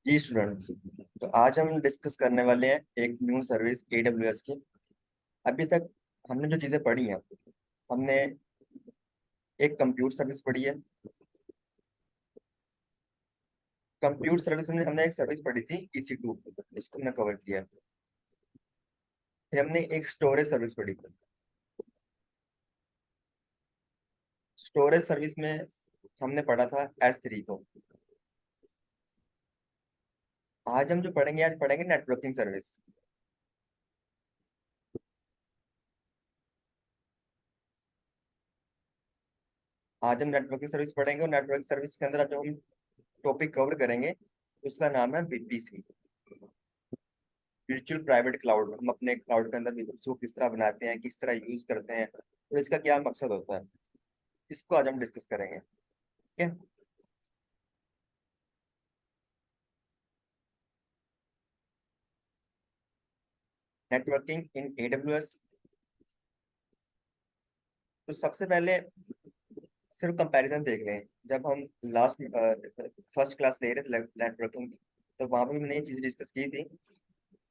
जी students, तो आज हम डिस्कस करने वाले हैं एक न्यू सर्विस AWS की। अभी तक हमने जो चीज़ें पढ़ी हैं, हमने एक कंप्यूट सर्विस पढ़ी है। कंप्यूट सर्विस में हमने एक सर्विस पढ़ी थी EC2, इसको हमने कवर किया। फिर हमने एक स्टोरेज सर्विस पढ़ी थी। स्टोरेज सर्विस में हमने पढ़ा था S3 को। आज पढ़ेंगे नेटवर्किंग सर्विस। आज हम नेटवर्किंग सर्विस पढ़ेंगे और नेटवर्किंग सर्विस के अंदर जो हम टॉपिक कवर करेंगे उसका नाम है VPC, वर्चुअल प्राइवेट क्लाउड। हम अपने क्लाउड के अंदर VPC को किस तरह बनाते हैं, किस तरह यूज करते हैं और इसका क्या मकसद होता है, इसको आज हम डिस्कस करेंगे। ठीक है। नेटवर्किंग इन AWS। तो सबसे पहले सिर्फ कंपैरिजन देख लें। जब हम लास्ट फर्स्ट क्लास ले रहे थे नेटवर्किंग की, तो वहां पर मैंने ये चीज डिस्कस की थी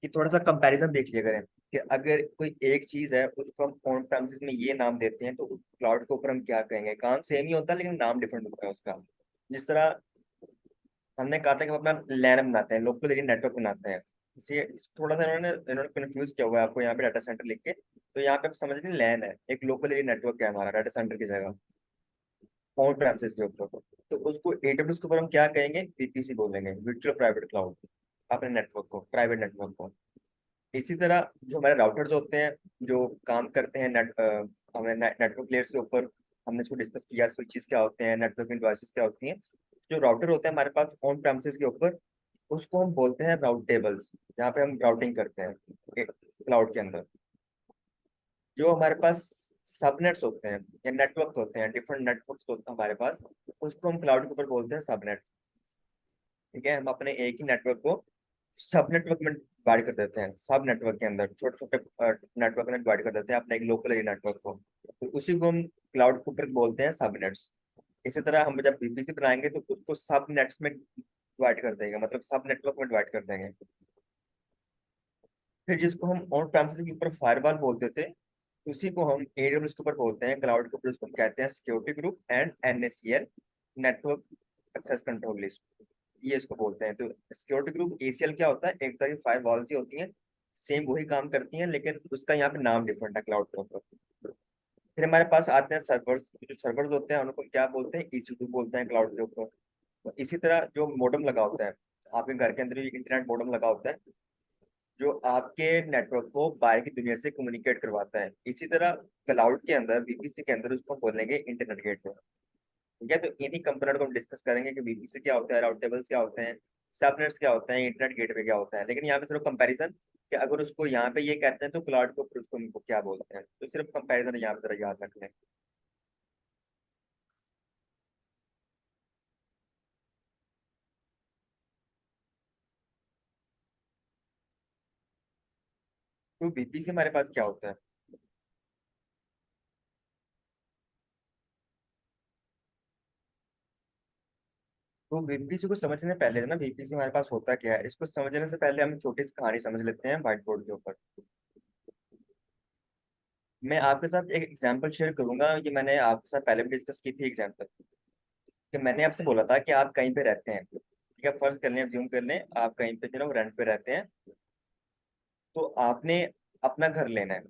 कि थोड़ा सा कंपैरिजन देख लिया करें कि अगर कोई एक चीज है उसको हम ऑन प्रेमिसेस में ये नाम देते हैं तो उस क्लाउड के ऊपर हम क्या कहेंगे। काम सेम ही होता है लेकिन नाम डिफरेंट होता है उसका। जिस तरह हमने कहा था कि हम अपना लैन बनाते हैं, लोकल एरिया नेटवर्क बनाते हैं। इसे थोड़ा सा इन्होंने इन्होंने कंफ्यूज किया हुआ है आपको यहाँ पे डाटा सेंटर लिख के। तो यहाँ पे आप समझ लीजिए लैन है, एक लोकल एरिया नेटवर्क है हमारा डाटा सेंटर की जगह, ऑन प्रेमिसेस के ऊपर। तो उसको AWS के ऊपर हम क्या कहेंगे, VPC बोलेंगे, वर्चुअल प्राइवेट क्लाउड। अपने नेटवर्क को, प्राइवेट नेटवर्क को। इसी तरह जो हमारे राउटर्स होते हैं जो काम करते हैं हमने नेटवर्क लेयर्स के ऊपर, हमने इसको डिस्कस किया, स्विचेस क्या होते हैं, नेटवर्किंग डिवाइसेस क्या होती हैं। जो राउटर होते हैं हमारे पास ऑन प्रेमिसेस के ऊपर, उसको हम बोलते हैं राउट टेबल्स, जहाँ पे हम राउटिंग करते हैं क्लाउड के अंदर। जो हमारे पास सबनेट्स होते हैं या नेटवर्क होते हैं, डिफरेंट नेटवर्क होते हैं हमारे पास, उसको हम क्लाउड के ऊपर बोलते हैं सबनेट। ठीक है। हम अपने एक ही नेटवर्क को सब नेटवर्क में डिवाइड कर देते हैं, सब नेटवर्क के अंदर छोटे छोटे नेटवर्क में डिवाइड कर देते हैं अपने एक लोकल एरिया नेटवर्क को। तो उसी को हम क्लाउड के ऊपर बोलते हैं सबनेट्स। इसी तरह हम जब VPC बनाएंगे तो उसको सब नेट्स में डिवाइड कर देंगे, मतलब सब नेटवर्क में डिवाइड कर देंगे। फिर जिसको हम ऑन प्रेमिसेस के ऊपर फायरवॉल बोलते थे, उसी को हम AWS के ऊपर बोलते हैं क्लाउड के ऊपर, उसको हम कहते हैं security group and NACL, network access control list, ये इसको बोलते हैं। तो सिक्योरिटी ग्रुप ACL क्या होता है, एक तरह की फायर वॉल्स ही होती हैं, सेम वही काम करती हैं लेकिन उसका यहाँ पे नाम डिफरेंट है क्लाउड के ऊपर। फिर हमारे पास आते हैं सर्वर्स। जो सर्वर्स होते हैं उनको क्या बोलते हैं, EC2 बोलते हैं क्लाउड के ऊपर। तो इसी तरह जो मॉडेम लगा होता है, आपके घर के अंदर भी इंटरनेट मॉडेम लगा होता है जो आपके नेटवर्क को बाहर की दुनिया से कम्युनिकेट करवाता है। इसी तरह क्लाउड के अंदर, VPC के अंदर, उसको बोलेंगे इंटरनेट गेटवे। ठीक है। तो इन्हीं कंपोनेंट को हम डिस्कस करेंगे कि VPC क्या होता है, राउट टेबल्स क्या होते हैं, सबनेट्स क्या होते हैं, इंटरनेट गेटवे क्या होता है। लेकिन यहाँ पे सिर्फ कंपैरिजन कि अगर उसको यहाँ पे ये कहते हैं तो क्लाउड के ऊपर उसको उनको क्या बोलते हैं, तो सिर्फ कंपैरिजन यहाँ पे जरा याद रख लें। तो VPC हमारे पास क्या होता है। तो VPC को समझने से पहले ना, VPC हमारे पास होता क्या है, इसको समझने से पहले हम छोटी सी कहानी समझ लेते हैं व्हाइट बोर्ड के ऊपर। मैं आपके साथ एक एग्जांपल शेयर करूंगा, ये मैंने आपके साथ पहले भी डिस्कस की थी एग्जांपल। कि मैंने आपसे बोला था कि आप कहीं पे रहते हैं, ठीक है, फर्ज कर लें, अज्यूम कर लें आप कहीं पे जो ना रेंट पे रहते हैं। तो आपने अपना घर लेना है,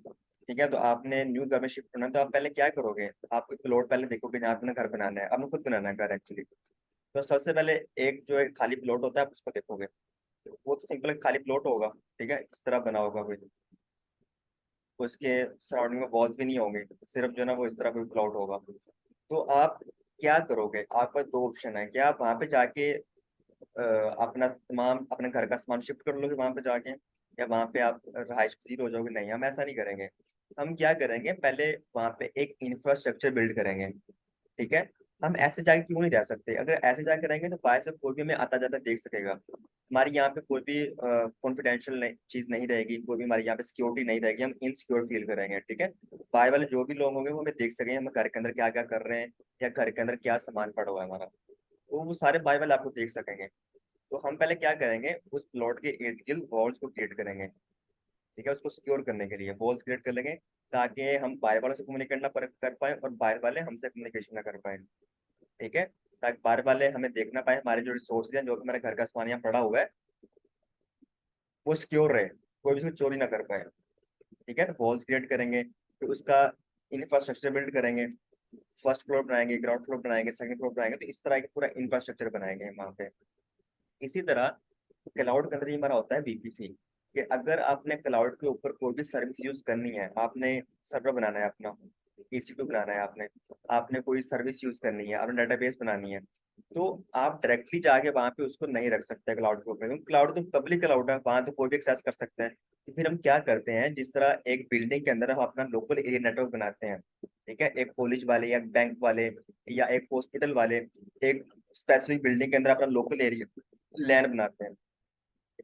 ठीक है, तो आपने न्यू घर में शिफ्ट होना है। तो आप पहले क्या करोगे, आप कोई प्लॉट पहले देखोगे जहाँ अपना घर बनाना है, आपने खुद बनाना है घर एक्चुअली। तो सबसे पहले एक जो एक खाली प्लॉट होता है आप उसको देखोगे। तो वो तो सिंपल एक खाली प्लॉट होगा, ठीक है, इस तरह बना होगा कोई। उसके सराउंडिंग में वॉल्स भी नहीं होंगे, सिर्फ जो ना वो इस तरह कोई प्लॉट होगा। तो आप क्या करोगे, आपके पास दो ऑप्शन है कि आप वहां पे जाके अपना तमाम अपने घर का सामान शिफ्ट कर लोगे वहां पे जाके, या वहां पे आप रहायश पजीर हो जाओगे। नहीं, हम ऐसा नहीं करेंगे। हम क्या करेंगे, पहले वहां पे एक इंफ्रास्ट्रक्चर बिल्ड करेंगे। ठीक है। हम ऐसे जाके क्यों नहीं रह सकते, अगर ऐसे जाके रहेंगे तो बाहर से कोई भी हमें आता जाता देख सकेगा। हमारी यहाँ पे कोई भी कॉन्फिडेंशियल चीज नहीं रहेगी, कोई भी हमारी यहाँ पे सिक्योरिटी नहीं रहेगी, हम इनसिक्योर फील करेंगे। ठीक है। बाहर वाले जो भी लोग होंगे वो हमें देख सकेंगे हम घर के अंदर क्या क्या कर रहे हैं, या घर के अंदर क्या सामान पड़ा हुआ है हमारा, तो वो सारे बाहर वाले आपको देख सकेंगे। तो हम पहले क्या करेंगे, उस प्लॉट के इर्द गिर्द वॉल्स को क्रिएट करेंगे। ठीक है, उसको सिक्योर करने के लिए वॉल्स क्रिएट कर लेंगे, ताकि हम बाहर वालों से कम्युनिकेट ना कर पाए और बाहर वाले हमसे कम्युनिकेशन ना कर पाए। ठीक है, ताकि बाहर वाले हमें देख ना पाए, हमारे जो रिसोर्सेज हैं, जो भी हमारे घर का सामान यहाँ पड़ा हुआ है, वो सिक्योर रहे, कोई भी उसको चोरी ना कर पाए। ठीक है, तो वॉल्स क्रिएट करेंगे, फिर उसका इंफ्रास्ट्रक्चर बिल्ड करेंगे। फर्स्ट फ्लोर बनाएंगे, ग्राउंड फ्लोर बनाएंगे, सेकंड फ्लोर बनाएंगे, तो इस तरह का पूरा इंफ्रास्ट्रक्चर बनाएंगे वहाँ पे। इसी तरह क्लाउड के अंदर ये हमारा होता है वीपीसी, कि अगर आपने क्लाउड के ऊपर कोई भी सर्विस यूज करनी है, आपने सर्वर बनाना है अपना, EC2 बनाना है, आपने आपने कोई सर्विस यूज करनी है, आपने डेटाबेस बनानी है, तो आप डायरेक्टली जाके वहां पे उसको नहीं रख सकते क्लाउड के ऊपर, क्योंकि क्लाउड तो पब्लिक क्लाउड है, वहां तो कोई भी एक्सेस कर सकते हैं। तो फिर हम क्या करते हैं, जिस तरह एक बिल्डिंग के अंदर हम अपना लोकल एरिया नेटवर्क बनाते हैं, ठीक है, एक कॉलेज वाले या बैंक वाले या एक हॉस्पिटल वाले एक स्पेसिफिक बिल्डिंग के अंदर अपना लोकल एरिया लैन बनाते हैं।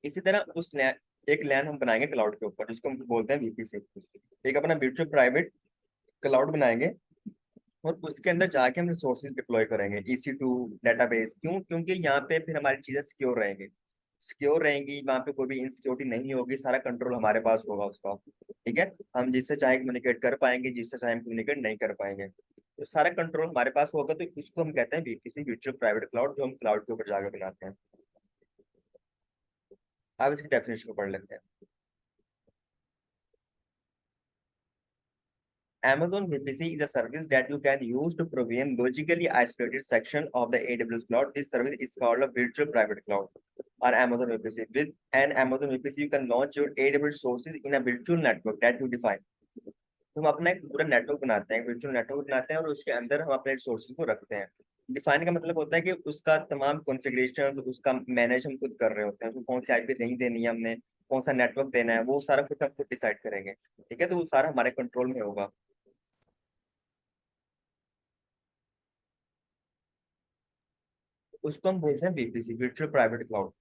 इसी तरह उस लैन, एक लैन हम बनाएंगे क्लाउड के ऊपर, जिसको हम बोलते हैं वीपीसी। एक अपना वर्चुअल प्राइवेट क्लाउड बनाएंगे, और उसके अंदर जाके हम रिसोर्सेज डिप्लॉय करेंगे, EC2 डेटाबेस। क्यों? क्योंकि यहाँ पे फिर हमारी चीजें सिक्योर रहेंगी, सिक्योर रहेंगी, वहाँ पे कोई भी इनसिक्योरिटी नहीं होगी, सारा कंट्रोल हमारे पास होगा उसका। ठीक है, हम जिससे चाहे कम्युनिकेट कर पाएंगे, जिससे चाहे कम्युनिकेट नहीं कर पाएंगे, तो सारा कंट्रोल हमारे पास होगा। तो इसको हम कहते हैं वीपीसी, वर्चुअल प्राइवेट क्लाउड, जो हम क्लाउड के ऊपर जाकर बनाते हैं। आप इसकी डेफिनेशन को पढ़ लेते हैं। Amazon VPC is a service that you can use to provision logically isolated section of the AWS cloud. This service is called a virtual private cloud or Amazon VPC. With an Amazon VPC, you can launch your AWS sources in a virtual network that you define. तो हम अपना एक पूरा network बनाते हैं, virtual network बनाते हैं, और उसके अंदर हम अपने रिसोर्सेज को रखते हैं। डिफाइन का मतलब होता है कि उसका तमाम कॉन्फ़िगरेशन, उसका मैनेज हम खुद कर रहे होते हैं, उसको कौन सी आईपी नहीं देनी है हमने, कौन सा नेटवर्क देना है, वो सारा कुछ हम खुद डिसाइड करेंगे। ठीक है, तो वो सारा हमारे कंट्रोल में होगा। उसको हम बोलते हैं VPC, virtual private cloud.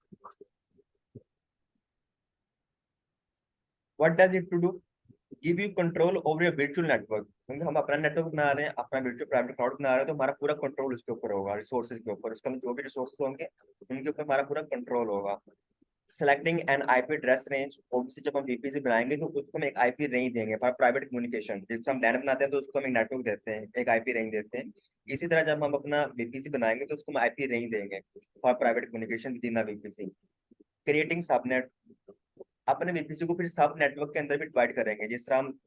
What does it to do? Give you control over your virtual network, क्योंकि हम अपना नेटवर्क बना रहे हैं, अपना वर्चुअल प्राइवेट क्लाउड बना रहे हैं, तो हमारा पूरा कंट्रोल उसके ऊपर होगा, रिसोर्सेज के ऊपर, उसके अंदर जो भी रिसोर्सेज होंगे उनके ऊपर हमारा पूरा कंट्रोल होगा। Selecting N IP address range, obviously जब हम वीपीसी बनाएंगे तो उसको हम एक आईपी रेंज देंगे फॉर प्राइवेट कम्युनिकेशन। जिससे हम लैन बनाते हैं तो उसको हम एक नेटवर्क देते हैं, एक आईपी रेंज देते हैं। इसी तरह जब हम अपना वीपीसी बनाएंगे तो उसको हम आईपी रेंज देंगे for private communication with in VPC. Creating subnet, अपने वीपीसी को फिर सब नेटवर्क के अंदर भी डिवाइड करेंगे, जिस तरह हम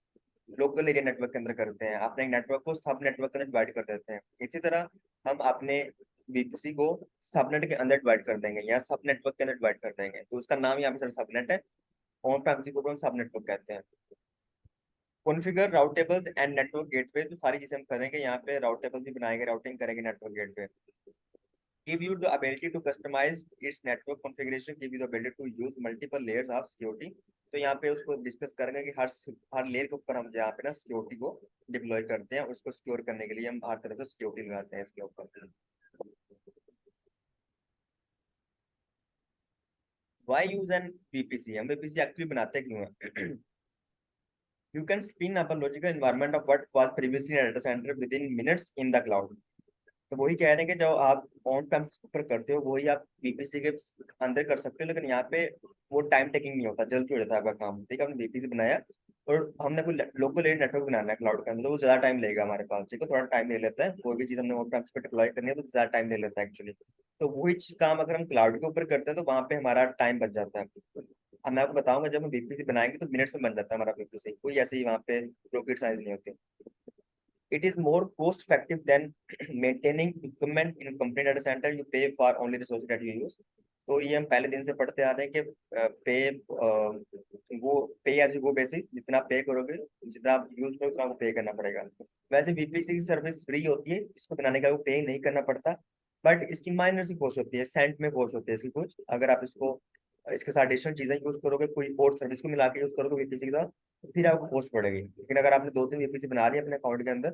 लोकल एरिया नेटवर्क के अंदर करते हैं, अपने एक नेटवर्क को सब नेटवर्क के अंदर डिवाइड कर देते हैं। इसी तरह हम अपने वीपीसी को सबनेट के अंदर डिवाइड कर देंगे या सब नेटवर्क के अंदर डिवाइड कर देंगे, तो उसका नाम यहाँ पे सर सबनेट है। ऑन प्रेमिस को हम सब नेटवर्क कहते हैं। कॉन्फ़िगर राउटेबल्स एंड नेटवर्क गेटवे, तो सारी चीजें हम करेंगे यहाँ पे, राउटेबल भी बनाएंगे, राउटिंग करेंगे, network gateway. Give you the ability to customize its network configuration, give you the ability to use multiple layers of security। तो यहाँ पे उसको डिस्कस करेंगे कि हर लेयर के ऊपर हम जहाँ पे ना सिक्योरिटी को डिप्लॉय करते हैं, उसको सिक्योर करने के लिए हम हर तरह से सिक्योरिटी लगाते हैं इसके ऊपर। वाई यूज एन वीपीसी, हम वीपीसी एक्चुअली बनाते क्यों हैं? You can spin up a logical environment of what was previously a data center within minutes in the cloud। तो वही कह रहे हैं कि जो आप ऑन प्रेमिस पर करते हो वही आप वीपीसी के अंदर कर सकते हो, लेकिन यहाँ पे वो टाइम टेकिंग नहीं होता, जल्दी हो जाता है आपका काम। ठीक है, हमने वीपीसी बनाया और हमने कोई लोकल एरिया नेटवर्क बनाना है क्लाउड के अंदर, तो वो ज्यादा टाइम लेगा हमारे पास। ठीक है, थोड़ा टाइम ले लेता है, कोई भी चीज हमने ऑन प्रेमिस पर डिप्लॉय करनी है तो ज्यादा टाइम ले लेता है एक्चुअली। तो वही काम अगर हम क्लाउड के ऊपर करते हैं तो वहां पे हमारा टाइम बच जाता है। अब मैं आपको बताऊंगा, जब हम वीपीसी बनाएंगे तो मिनट्स में बन जाता है हमारा वीपीसी, कोई ऐसे ही वहाँ पे रॉकेट साइंस नहीं होती। It is more cost effective than maintaining equipment in complete data center. You pay for only resources that you use। तो ये हम पहले दिन से पढ़ते आ रहे हैं कि पे वो पे एज यू गो बेसिस, जितना पे करोगे, जितना आप यूज करोगे उतना आपको पे करना पड़ेगा। वैसे वीपीसी की सर्विस फ्री होती है, इसको बनाने का आपको पे नहीं करना पड़ता, बट इसकी माइनर सी कॉस्ट होती है, सेंट में कॉस्ट होती है इसकी कुछ। अगर आप इसको इसके साथ एडिशनल चीजें यूज करोगे, कोई और सर्विस को मिला के यूज करोगे वीपीसी के साथ, तो फिर आपको कॉस्ट पड़ेगी। लेकिन अगर आपने दो तीन वीपीसी बना लिया अपने अकाउंट के अंदर,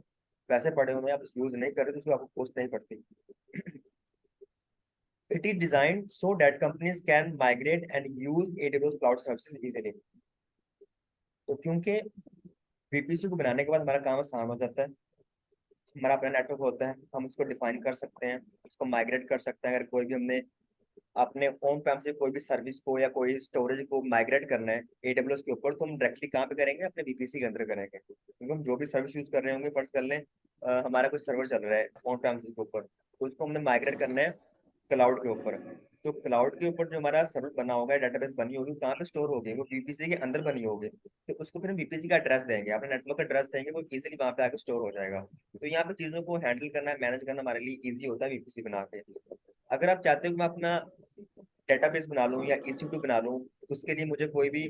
पैसे पड़े हुए हैं, आप यूज नहीं कर रहे, तो उसको आपको कॉस्ट नहीं पड़ती। It is designed so that companies can migrate and use AWS cloud services easily. तो क्योंकि वीपीसी को बनाने के बाद हमारा काम आसान हो जाता है, हमारा अपना नेटवर्क होता है, हम उसको डिफाइन कर सकते हैं, उसको माइग्रेट कर सकते हैं। अगर कोई भी हमने अपने ऑन प्रेम से कोई भी सर्विस को या कोई स्टोरेज को माइग्रेट करना है एडब्ल्यूएस के ऊपर, तो हम डायरेक्टली कहाँ पे करेंगे, अपने वीपीसी के अंदर करेंगे। क्योंकि हम जो भी सर्विस यूज कर रहे होंगे, फर्ज कर लें हमारा कोई सर्वर चल रहा है ऑन प्रेम के ऊपर, तो उसको हमने माइग्रेट करना है क्लाउड के ऊपर। तो क्लाउड के ऊपर जो हमारा सर्वर बना होगा, डेटाबेस बनी होगी, वो कहाँ पे स्टोर होगी, वो वीपीसी के अंदर बनी होगी। तो उसको फिर हम वीपीसी का एड्रेस देंगे, अपने नेटवर्क का एड्रेस देंगे, वो इजीली वहाँ पे आके स्टोर हो जाएगा। तो यहाँ पे चीजों को हैंडल करना, मैनेज करना हमारे लिए इजी होता है वीपीसी बना के। अगर आप चाहते हो कि मैं अपना डेटाबेस बना लूँ या EC2 बना लूँ, उसके लिए मुझे कोई भी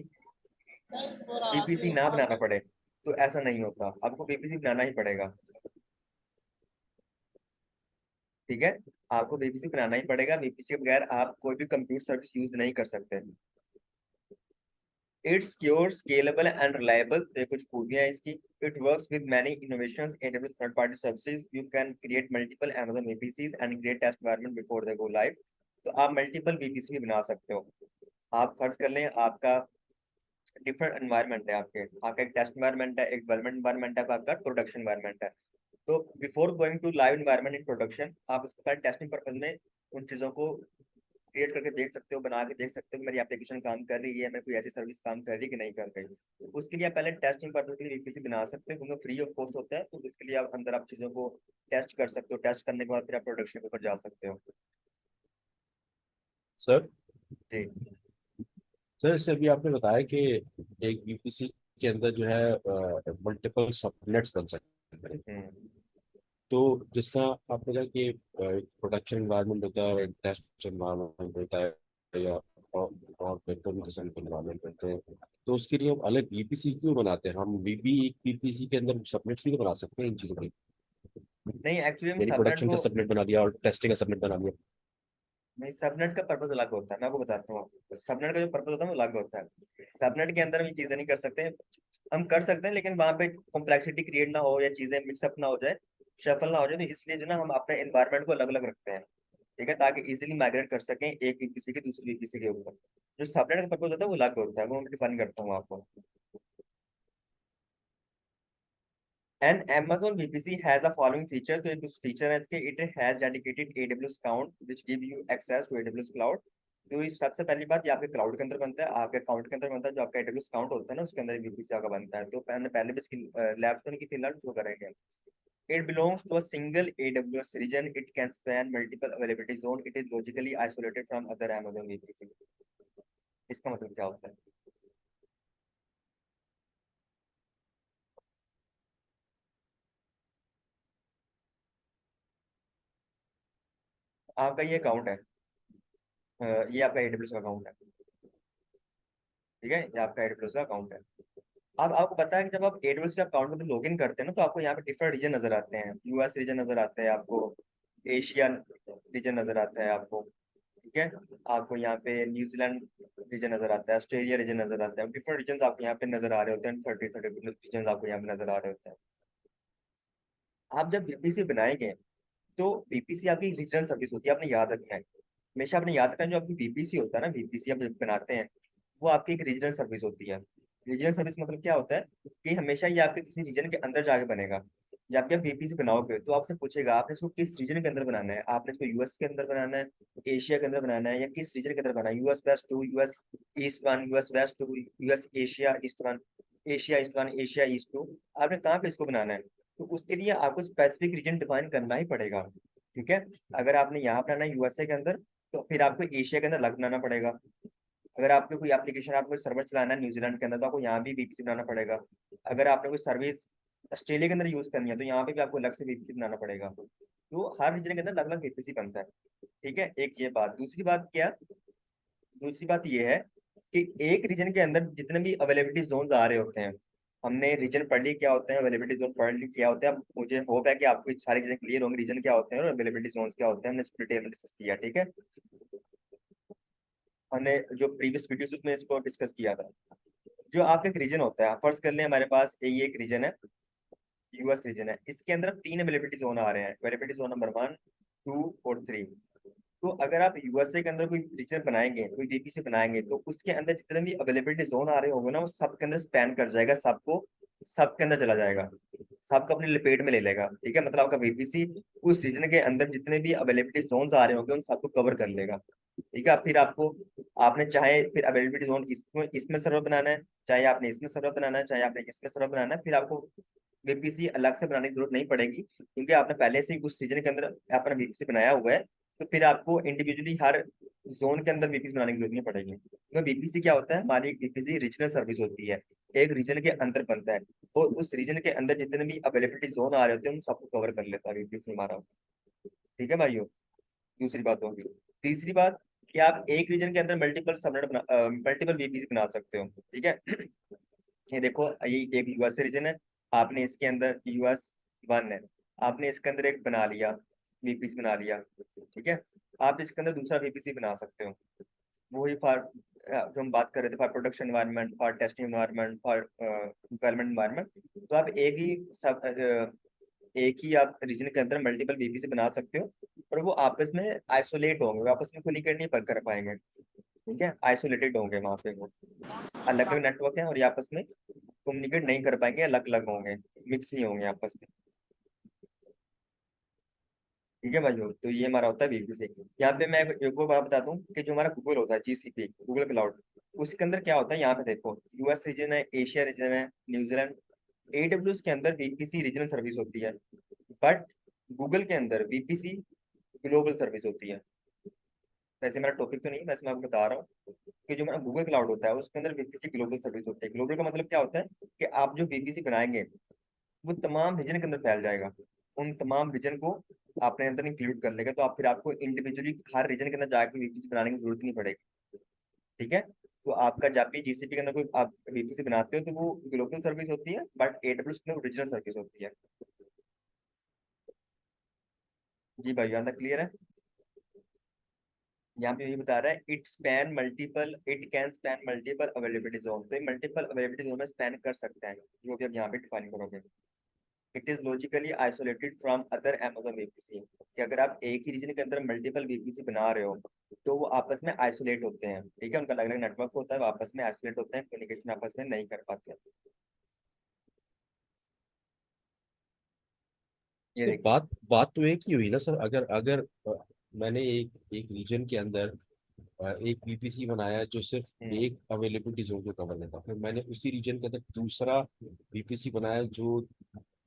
वीपीसी ना बनाना पड़े, तो ऐसा नहीं होता, आपको वीपीसी बनाना ही पड़ेगा। ठीक है, आपको वीपीसी बनाना ही पड़ेगा, वीपीसी के बगैर आप कोई भी कंप्यूटर सर्विस यूज नहीं कर सकते। It's secure, scalable and reliable, तो ये कुछ खूबियां हैं इसकी। It works with many innovations and with third party services, you can create multiple Amazon VPCs and create test environment before they go live. तो आप मल्टीपल वीपीसी भी बना सकते हो। आप फर्ज कर लें, आपका डिफरेंट एनवायरनमेंट है, आपका एक टेस्ट एनवायरनमेंट है, एक डेवलपमेंट एनवायरनमेंट है, आपका प्रोडक्शन एनवायरनमेंट है। तो before going to live environment in production, आप उसको पहले टेस्टिंग पर्पज में उन चीज़ों को क्रिएट करके देख सकते हो, बना के देख सकते हो कि मेरी एप्लीकेशन काम कर रही है, मेरी कोई ऐसी सर्विस काम कर रही है कि नहीं कर रही। तो उसके लिए आप पहले टेस्टिंग पर्पज के लिए वीपीसी बना सकते हो, क्योंकि फ्री ऑफ कॉस्ट होता है। तो उसके लिए आप अंदर आप चीज़ों को टेस्ट कर सकते हो, टेस्ट करने के बाद फिर आप प्रोडक्शन के ऊपर जा सकते हो। सर जी। सर जैसे अभी आपने बताया कि एक यूपीसी के अंदर जो है मल्टीपल सबनेट्स बन सकते हैं। हम्म। तो जिस तरह आपने कहा कि प्रोडक्शन एनवायरनमेंट होता है, टेस्ट एनवायरनमेंट होता है, या और कम्युनिकेशन एनवायरनमेंट होते हैं, तो उसके लिए हम अलग वीपीसी क्यों बनाते हैं? हम वीपी एक वीपीसी के अंदर सबनेट्स भी तो बना सकते हैं इन चीज़ों के। नहीं, एक्चुअली हम यानी सबनेट प्रोडक्शन का को, सबनेट बना दिया और टेस्टिंग का सबनेट बना दिया। नहीं, सबनेट का पर्पज अलग होता है, मैं आपको बताता हूँ आपको। सबनेट का जो पर्पज होता है वो अलग होता है। सबनेट के अंदर हम ये चीजें नहीं कर सकते। हम कर सकते हैं, लेकिन वहां पे कॉम्प्लेक्सिटी क्रिएट ना हो या चीजें मिक्सअप ना हो जाए, शफल ना हो जाए, तो इसलिए जो ना हम अपने एनवायरनमेंट को अलग अलग रखते हैं। ठीक है, ताकि इजीली माइग्रेट कर सकें एक वीपीसी के दूसरे वीपीसी के ऊपर। जो सबनेट का पर्पज होता है वो अलग होता है, वो मैं डिफाइन करता हूँ आपको। An Amazon VPC has the following feature, तो एक कुछ फीचर है इसके। It has dedicated AWS account which give you access to AWS cloud. तो इस सबसे पहली बात, ये आपके क्लाउड के अंदर बनता है, आपके अकाउंट के अंदर बनता है। जो आपका AWS अकाउंट होता है ना, उसके अंदर VPC आपका बनता है। तो मैंने पहले भी इसकी लैब तो नहीं की, फिलहाल उसको करेंगे। It belongs to a single AWS region, it can span multiple availability zone, it is logically isolated from other Amazon VPC। इसका मतलब क्या होता है? आपका ये अकाउंट है, ये आपका AWS का अकाउंट है। ठीक है, ये आपका AWS का अकाउंट है। अब आपको पता है कि जब आप AWS के अकाउंट में लॉग इन करते हैं ना, तो आपको यहाँ पे डिफरेंट रीजन नजर आते हैं। US रीजन नजर आता है आपको, एशिया रीजन नजर आता है आपको। ठीक है, आपको यहाँ पे न्यूजीलैंड रीजन नजर आता है, ऑस्ट्रेलिया रीजन नजर आता है, डिफरेंट रीजन आपको यहाँ पे नजर आ रहे होते हैं। 30 रीजन आपको यहाँ पे नजर आ रहे होते हैं। आप जब वीपीसी बनाएंगे, तो वीपीसी आपकी रीजनल सर्विस होती है, आपने याद रखना है। हमेशा आपने याद रखना है, जो आपकी वीपीसी होता है ना, वीपीसी आप जब बनाते हैं, वो आपकी एक रीजनल सर्विस होती है। रीजनल सर्विस मतलब क्या होता है, कि हमेशा ये आपके किसी रीजन के अंदर जाके बनेगा। जब भी आप वीपीसी बनाओगे, तो आपसे पूछेगा आपने इसको किस रीजन के अंदर बनाना है। आपने इसको US के अंदर बनाना है, एशिया के अंदर बनाना है, या किस रीजन के अंदर बनाना है। US West 2, US East 1, US West 2, US Asia East 1, Asia East 1, Asia East 2। आपने कहाँ पे इसको बनाना है, तो उसके लिए आपको स्पेसिफिक रीजन डिफाइन करना ही पड़ेगा। ठीक है, अगर आपने यहाँ बनाना है USA के अंदर, तो फिर आपको एशिया के अंदर अलग बनाना पड़ेगा। अगर आपको कोई एप्लीकेशन, आपको सर्वर चलाना है न्यूजीलैंड के अंदर, तो आपको यहाँ भी वीपीसी बनाना पड़ेगा। अगर आपने कोई सर्विस ऑस्ट्रेलिया के अंदर यूज करनी है, तो यहाँ पे भी आपको अलग से वीपीसी बनाना पड़ेगा। तो हर रीजन के अंदर अलग अलग वीपीसी बनता है। ठीक है, एक ये बात। दूसरी बात क्या, दूसरी बात ये है कि एक रीजन के अंदर जितने भी अवेलेबिलिटी जोन्स आ रहे होते हैं, हमने रीजन पढ़ ली क्या होते हैं, अवेलेबिलिटी जोन पढ़ ली क्या होते हैं। अब मुझे होप है कि आपको ये सारी चीजें क्लियर होंगी, रीजन क्या होते हैं और अवेलेबिलिटी जोन्स क्या होते हैं। हमने इसको डिटेल में डिस्कस किया। ठीक है, हमने जो प्रीवियस वीडियोस में इसको डिस्कस किया था। जो आपका एक रीजन होता है, फर्ज कर लें हमारे पास ये एक रीजन है, US रीजन है। इसके अंदर अब 3 अवेलेबिलिटी जोन आ रहे हैं, अवेलेबिलिटी जोन नंबर 1, 2 और 3। तो अगर आप USA के अंदर कोई रीजन बनाएंगे, कोई VPC बनाएंगे, तो उसके अंदर जितने भी अवेलेबिलिटी जोन आ रहे होंगे ना, वो सबके अंदर स्पैन कर जाएगा, सबको सबके अंदर चला जाएगा, सबको अपनी लपेट में ले लेगा। ठीक है, मतलब आपका VPC उस रीजन के अंदर जितने भी अवेलेबिलिटी जोन्स आ रहे होंगे, उन सबको कवर कर लेगा। ठीक है। फिर आपको, आपने चाहे फिर अवेलेबिलिटी जोन इसमें इसमें सर्वर बनाना है, चाहे आपने इसमें सर्वर बनाना है, चाहे आपने इसमें सर्वर बनाना है, फिर आपको वीपीसी अलग से बनाने की जरूरत नहीं पड़ेगी, क्योंकि आपने पहले से ही उस रीजन के अंदर अपना वीपीसी बनाया हुआ है। तो फिर आपको इंडिविजुअली हर जोन के अंदर वीपीसी बनाने की जरूरत नहीं पड़ेगी, क्योंकि वीपीसी क्या होता है, हमारी एक वीपीसी रीजनल सर्विस होती है, एक रीजन के अंदर बनता है, और उस रीजन के अंदर जितने भी अवेलेबिलिटी जोन आ रहे होते हैं उन सबको कवर कर लेता है वीपीसी हमारा। ठीक है भाइयों, दूसरी बात होगी। तीसरी बात, कि आप एक रीजन के अंदर मल्टीपल सबनेट बना, मल्टीपल वीपीसी बना सकते हो। ठीक है। ये देखो, ये एक यूएस रीजन है, आपने इसके अंदर US 1 है, आपने इसके अंदर एक बना लिया, वीपीसी बना लिया। ठीक है। आप इसके अंदर दूसरा वीपीसी बना सकते हो, वही फॉर जो हम बात कर रहे थे, for production environment, for testing environment, for development environment. तो आप एक ही आप रीजन के अंदर मल्टीपल वीपीसी बना सकते हो, और वो आपस में आइसोलेट होंगे, वो आपस में कम्युनिकेट नहीं कर पाएंगे। ठीक है, आइसोलेटेड होंगे वहां पे, वो अलग अलग नेटवर्क है और ये आपस में कम्युनिकेट नहीं कर पाएंगे, अलग अलग होंगे, मिक्स नहीं होंगे आपस में। ठीक है भाइयों, तो ये हमारा होता है वीपीसी। यहाँ पे मैं एक और बात बता दूं, कि जो हमारा गूगल होता है, जीसीपी, गूगल क्लाउड, उसके अंदर क्या होता है, यहाँ पे देखो, यूएस रीजन है, एशिया रीजन है, न्यूजीलैंड। एडब्ल्यूएस के अंदर वीपीसी रीजनल सर्विस होती है, बट गूगल के अंदर वीपीसी ग्लोबल सर्विस होती है। वैसे मेरा टॉपिक तो नहीं, वैसे मैं आपको बता रहा हूँ कि जो मेरा गूगल क्लाउड होता है उसके अंदर वीपीसी ग्लोबल सर्विस होती है। ग्लोबल का मतलब क्या होता है, कि आप जो वीपीसी बनाएंगे वो तमाम रीजन के अंदर फैल जाएगा, उन तमाम रीजन को अपने अंदर इंक्लूड कर लेगा, तो आप फिर आपको इंडिविजुअली हर रीजन के अंदर जाकर वीपीसी बनाने की जरूरत नहीं पड़ेगी। ठीक है। तो आपका जब भी जीसीपी के अंदर कोई आप वीपीसी बनाते हो तो वो ग्लोबल सर्विस होती है, बट एडब्ल्यूएस के अंदर रीजनल सर्विस होती है। जी भाई, यहाँ तक क्लियर है। यहाँ पे ये बता रहा है, it can span multiple availability zone, तो ये मल्टीपल अवेलेबिलिटी जोन में स्पैन कर सकता है, जो भी आप यहाँ पे डिफाइन करोगे। It is logically isolated from other Amazon VPC, कि अगर आप एक ही रीजन के अंदर मल्टीपल वीपीसी बना रहे हो तो वो आपस में आइसोलेट होते हैं। ठीक है, उनका अलग अलग नेटवर्क होता है, वो आपस में आइसोलेट होते हैं, कम्युनिकेशन आपस में नहीं कर पाते। ये सर देखिए। बात बात तो एक ही हुई ना सर, अगर अगर मैंने एक एक रीजन के अंदर एक बीपीसी बनाया जो सिर्फ हम्म। एक अवेलेबिलिटी जोन को कवर करता, फिर मैंने उसी रीजन के अंदर दूसरा बीपीसी बनाया जो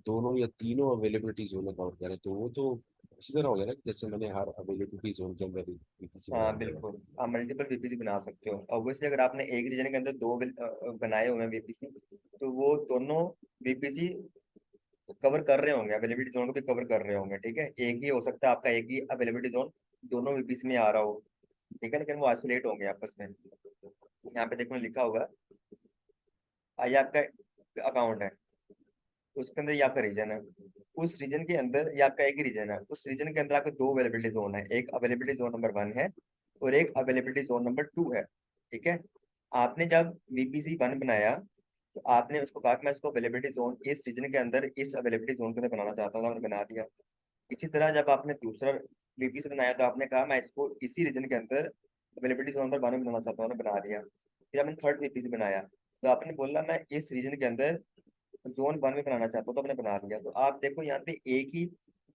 दोनों या तीनों अवेलेबिलिटी जोन में कवर करे, तो वो तो इसी तरह हो गया ना, जैसे मैंने हर अवेलेबिलिटी जोन के अंदर बीपीसी बना हाँ दिया। बिल्कुल, आप मल्टीपल वीपीसी बना सकते हो। ऑब्वियसली अगर आपने एक रीजन के अंदर दो बनाए हुए हैं वीपीसी, तो वो दोनों वीपीसी कवर कर रहे होंगे, अवेलेबिलिटी जोन को भी कवर कर रहे होंगे। ठीक है, एक ही हो सकता है आपका एक ही अवेलेबिलिटी जोन दोनों वीपीसी में आ रहा हो। ठीक है, लेकिन वो आइसोलेट होंगे आपस में। यहाँ पे देखो लिखा हुआ है, ये आपका अकाउंट है, उसके अंदर ये आपका रीजन है, उस रीजन के अंदर ये आपका एक ही रीजन है, उस रीजन के अंदर आपके दो अवेलेबिलिटी जोन है, एक अवेलेबिलिटी जोन नंबर 1 है और एक अवेलेबिलिटी जोन नंबर 2 है। ठीक है। आपने जब VPC 1 बनाया, तो आपने उसको कहा कि मैं इसको अवेलेबिलिटी जोन इस रीजन के अंदर इस अवेलेबिलिटी जोन के अंदर बनाना चाहता हूँ, तो आपने बना दिया। इसी तरह जब आपने दूसरा VPC बनाया तो आपने कहा मैं इसको इसी रीजन के अंदर अवेलेबिलिटी जोन पर बनाना चाहता हूँ, बना दिया। फिर आपने थर्ड VPC बनाया, तो आपने बोला मैं इस रीजन के अंदर जोन 1 में बनाना चाहता हूँ, तो आपने बना लिया। तो आप देखो यहाँ पे एक ही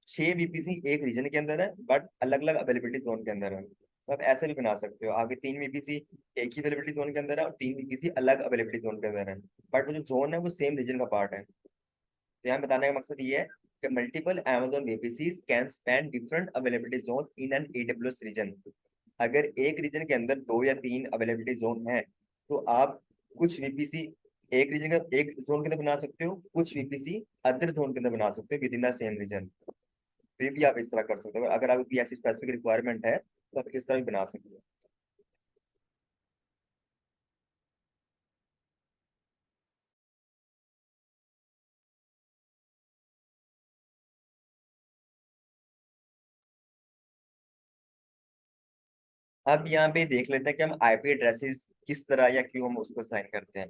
6 VPC एक रीजन के अंदर है, बट अलग अलग अवेलेबिलिटी जोन के अंदर है। तो आप ऐसे भी बना सकते हो, आगे 3 VPC एक ही अवेलेबिलिटी जोन के अंदर है और 3 VPC अलग अवेलेबिलिटी जोन के अंदर है, बट वो जो जोन है वो सेम रीजन का पार्ट है। तो यहाँ बताने का मकसद ये है कि multiple Amazon VPCs can span different availability zones in an AWS region. अगर एक रीजन के अंदर 2 या 3 अवेलेबिलिटी जोन है, तो आप कुछ वीपीसी एक रीजन का एक जोन के अंदर बना सकते हो, कुछ वीपीसी अदर जोन के अंदर बना सकते हो within the same region. तो ये भी आप इस तरह कर सकते हो, अगर आपकी ऐसी स्पेसिफिक रिक्वायरमेंट है तो आप इस तरह भी बना सकते हो। अब यहाँ पे देख लेते हैं कि हम आईपी एड्रेसेस किस तरह या क्यों हम उसको साइन करते हैं।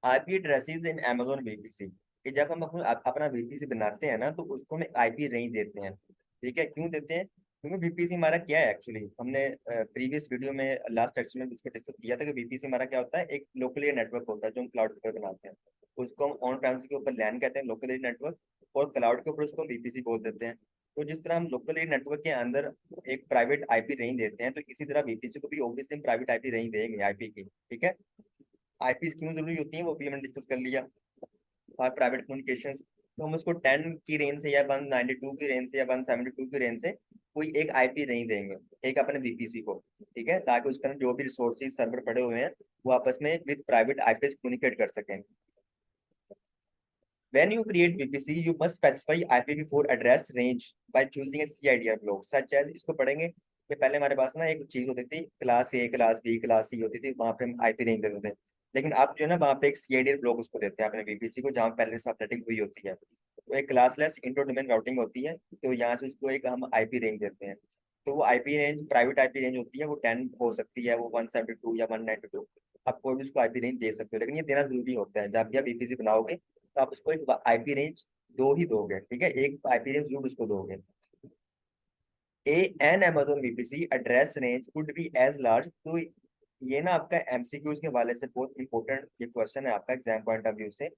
आईपी एड्रेसेस इन Amazon VPC, कि जब हम अपना VPC बनाते हैं ना, तो उसको हम आईपी रेंज देते हैं। ठीक है, क्यों देते हैं, क्योंकि VPC हमारा क्या है, एक्चुअली हमने प्रीवियस वीडियो में लास्ट लेक्चर में इसको डिस्कस किया था कि VPC हमारा क्या होता है, एक लोकल एरिया नेटवर्क होता है जो हम क्लाउड के ऊपर बनाते हैं। उसको हम ऑन प्रेमिस के ऊपर लैन कहते हैं, लोकल एरिया नेटवर्क, और क्लाउड के ऊपर उसको VPC बोल देते हैं। तो जिस तरह हम लोकल एरिया नेटवर्क के अंदर एक प्राइवेट आईपी रेंज देते हैं, तो इसी तरह वीपीसी को भी ऑब्वियसली प्राइवेट आईपी रेंज देंगे आईपी की। ठीक है, आईपी क्यों जरूरी होती है वो भी हमने डिस्कस कर लिया। और प्राइवेट कम्युनिकेशन, तो हम उसको 10 की रेंज से या 192 की रेंज से या 172 की रेंज से कोई एक आईपी रेंज देंगे, एक अपने वीपीसी को। ठीक है, ताकि उसके अंदर जो भी रिसोर्सेज सर्वर पड़े हुए हैं वो आपस में विद प्राइवेट आईपीएस कम्युनिकेट कर सकें। When you create VPC, you must specify IPv4 address range by choosing a CIDR block such as, इसको पढ़ेंगे कि पहले हमारे पास ना एक चीज होती थी, class A, class B, class C होती थी, वहां पे हम आईपी रेंज देते थे। लेकिन आप जो है ना वहाँ पे एक सीआईडीआर ब्लॉक उसको देते हैं अपने वीपीसी को, जहाँ पहले से अपडेटिंग हुई होती है। तो एक क्लासलेस इंटर डोमेन राउटिंग होती है, तो यहाँ से उसको एक हम आईपी रेंज देते हैं। तो वो IP range private IP range होती है, वो 10 हो सकती है, वो 172 या 192, आप कोई भी उसको आईपी रेंज दे सकते हो। लेकिन ये देना जरूरी होता है, जब भी आप वीपीसी बनाओगे तो आप उसको एक आईपी रेंज दो ही दोगे। ठीक है, एक आईपी रेंज जरूर उसको दोगे। A an Amazon VPC address range could be as large, तो ये ना आपका एमसीक्यूज के हवाले से बहुत इंपॉर्टेंट ये क्वेश्चन है आपका एग्जाम पॉइंट ऑफ व्यू से,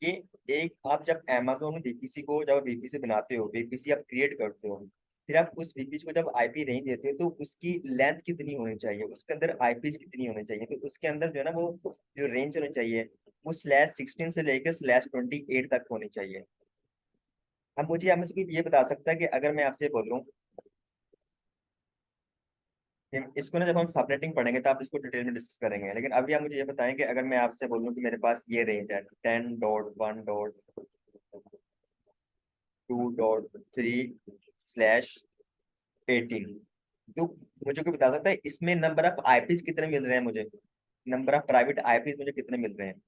कि एक आप जब Amazon वीपीसी को जब वीपीसी बनाते हो, वीपीसी आप क्रिएट करते हो, फिर आप उस वीपीसी को जब आईपी रेंज देते हो तो उसकी लेंथ कितनी होनी चाहिए, उसके अंदर आईपीज कितनी होनी चाहिए, तो उसके अंदर जो है ना वो जो रेंज होनी चाहिए वो /16 से लेकर /28 तक होनी चाहिए। अब मुझे आप में से कोई ये बता सकता है कि अगर मैं आपसे बोलूं कि इसको ना जब हम सबनेटिंग पढ़ेंगे तो आप इसको डिटेल में डिस्कस करेंगे, लेकिन अभी आप मुझे ये बताएं कि अगर मैं आपसे बोलूं कि मेरे पास ये रेंज है 10.1.2.3/18, तो मुझे कोई बता सकता है इसमें नंबर ऑफ आईपीज कितने मिल रहे हैं मुझे, नंबर ऑफ प्राइवेट आईपीज मुझे कितने मिल रहे हैं,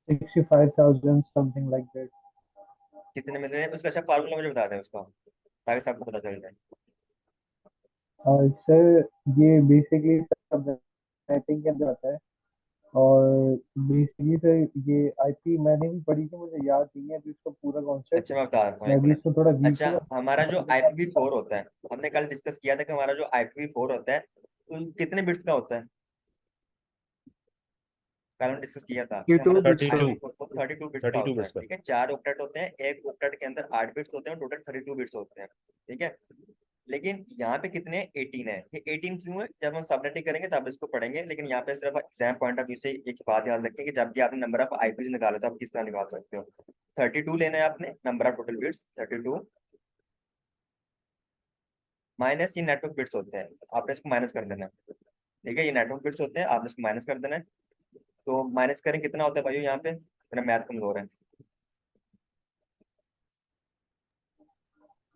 65,000 something like that. कितने मिल रहे हैं, उसका अच्छा फार्मूला मुझे बता दें उसका, ताकि सबको पता चल जाए। सर ये बेसिकली सब सेटिंग के अंदर आता है, और बेसिकली सर ये आईपी मैंने भी पढ़ी थी, मुझे याद नहीं है अभी उसका पूरा कॉन्सेप्ट। अच्छा मैं बता देता हूँ मैं एक भी मिनट। इसको थोड़ा वीक अच्छा, हूँ। हमारा जो IPv4 होता है, हमने कल डिस्कस किया था कि हमारा जो IPv4 होता है तो कितने बिट्स का होता है, कल हमने डिस्कस किया था कि हमारा 32 जो बिट्स का। 32 IPv4 वो 32 बिट्स का 32 होता है। मिनट्स का। ठीक है, 4 ऑक्टेट होते हैं, एक ऑक्टेट के अंदर 8 बिट्स होते हैं, टोटल 32 बिट्स होते हैं। ठीक है, लेकिन यहाँ पे कितने 18 है, ये 18 क्यों है, जब हम सबनेटिंग करेंगे तब इसको पढ़ेंगे, लेकिन यहाँ पे सिर्फ एग्जाम पॉइंट ऑफ व्यू से एक बात याद रखें कि जब भी आपने नंबर ऑफ आईपीज निकाले तो आप किस तरह निकाल सकते हो। 32 लेना है आपने, number of total bits 32 minus ये नेटवर्क बिट्स होते हैं, आपने इसको माइनस कर देना है। ठीक है, ये नेटवर्क बिट्स होते हैं, आपने इसको माइनस कर देना है। तो माइनस करें कितना होता है भाई, यहाँ पे मेरा मैथ कमजोर है,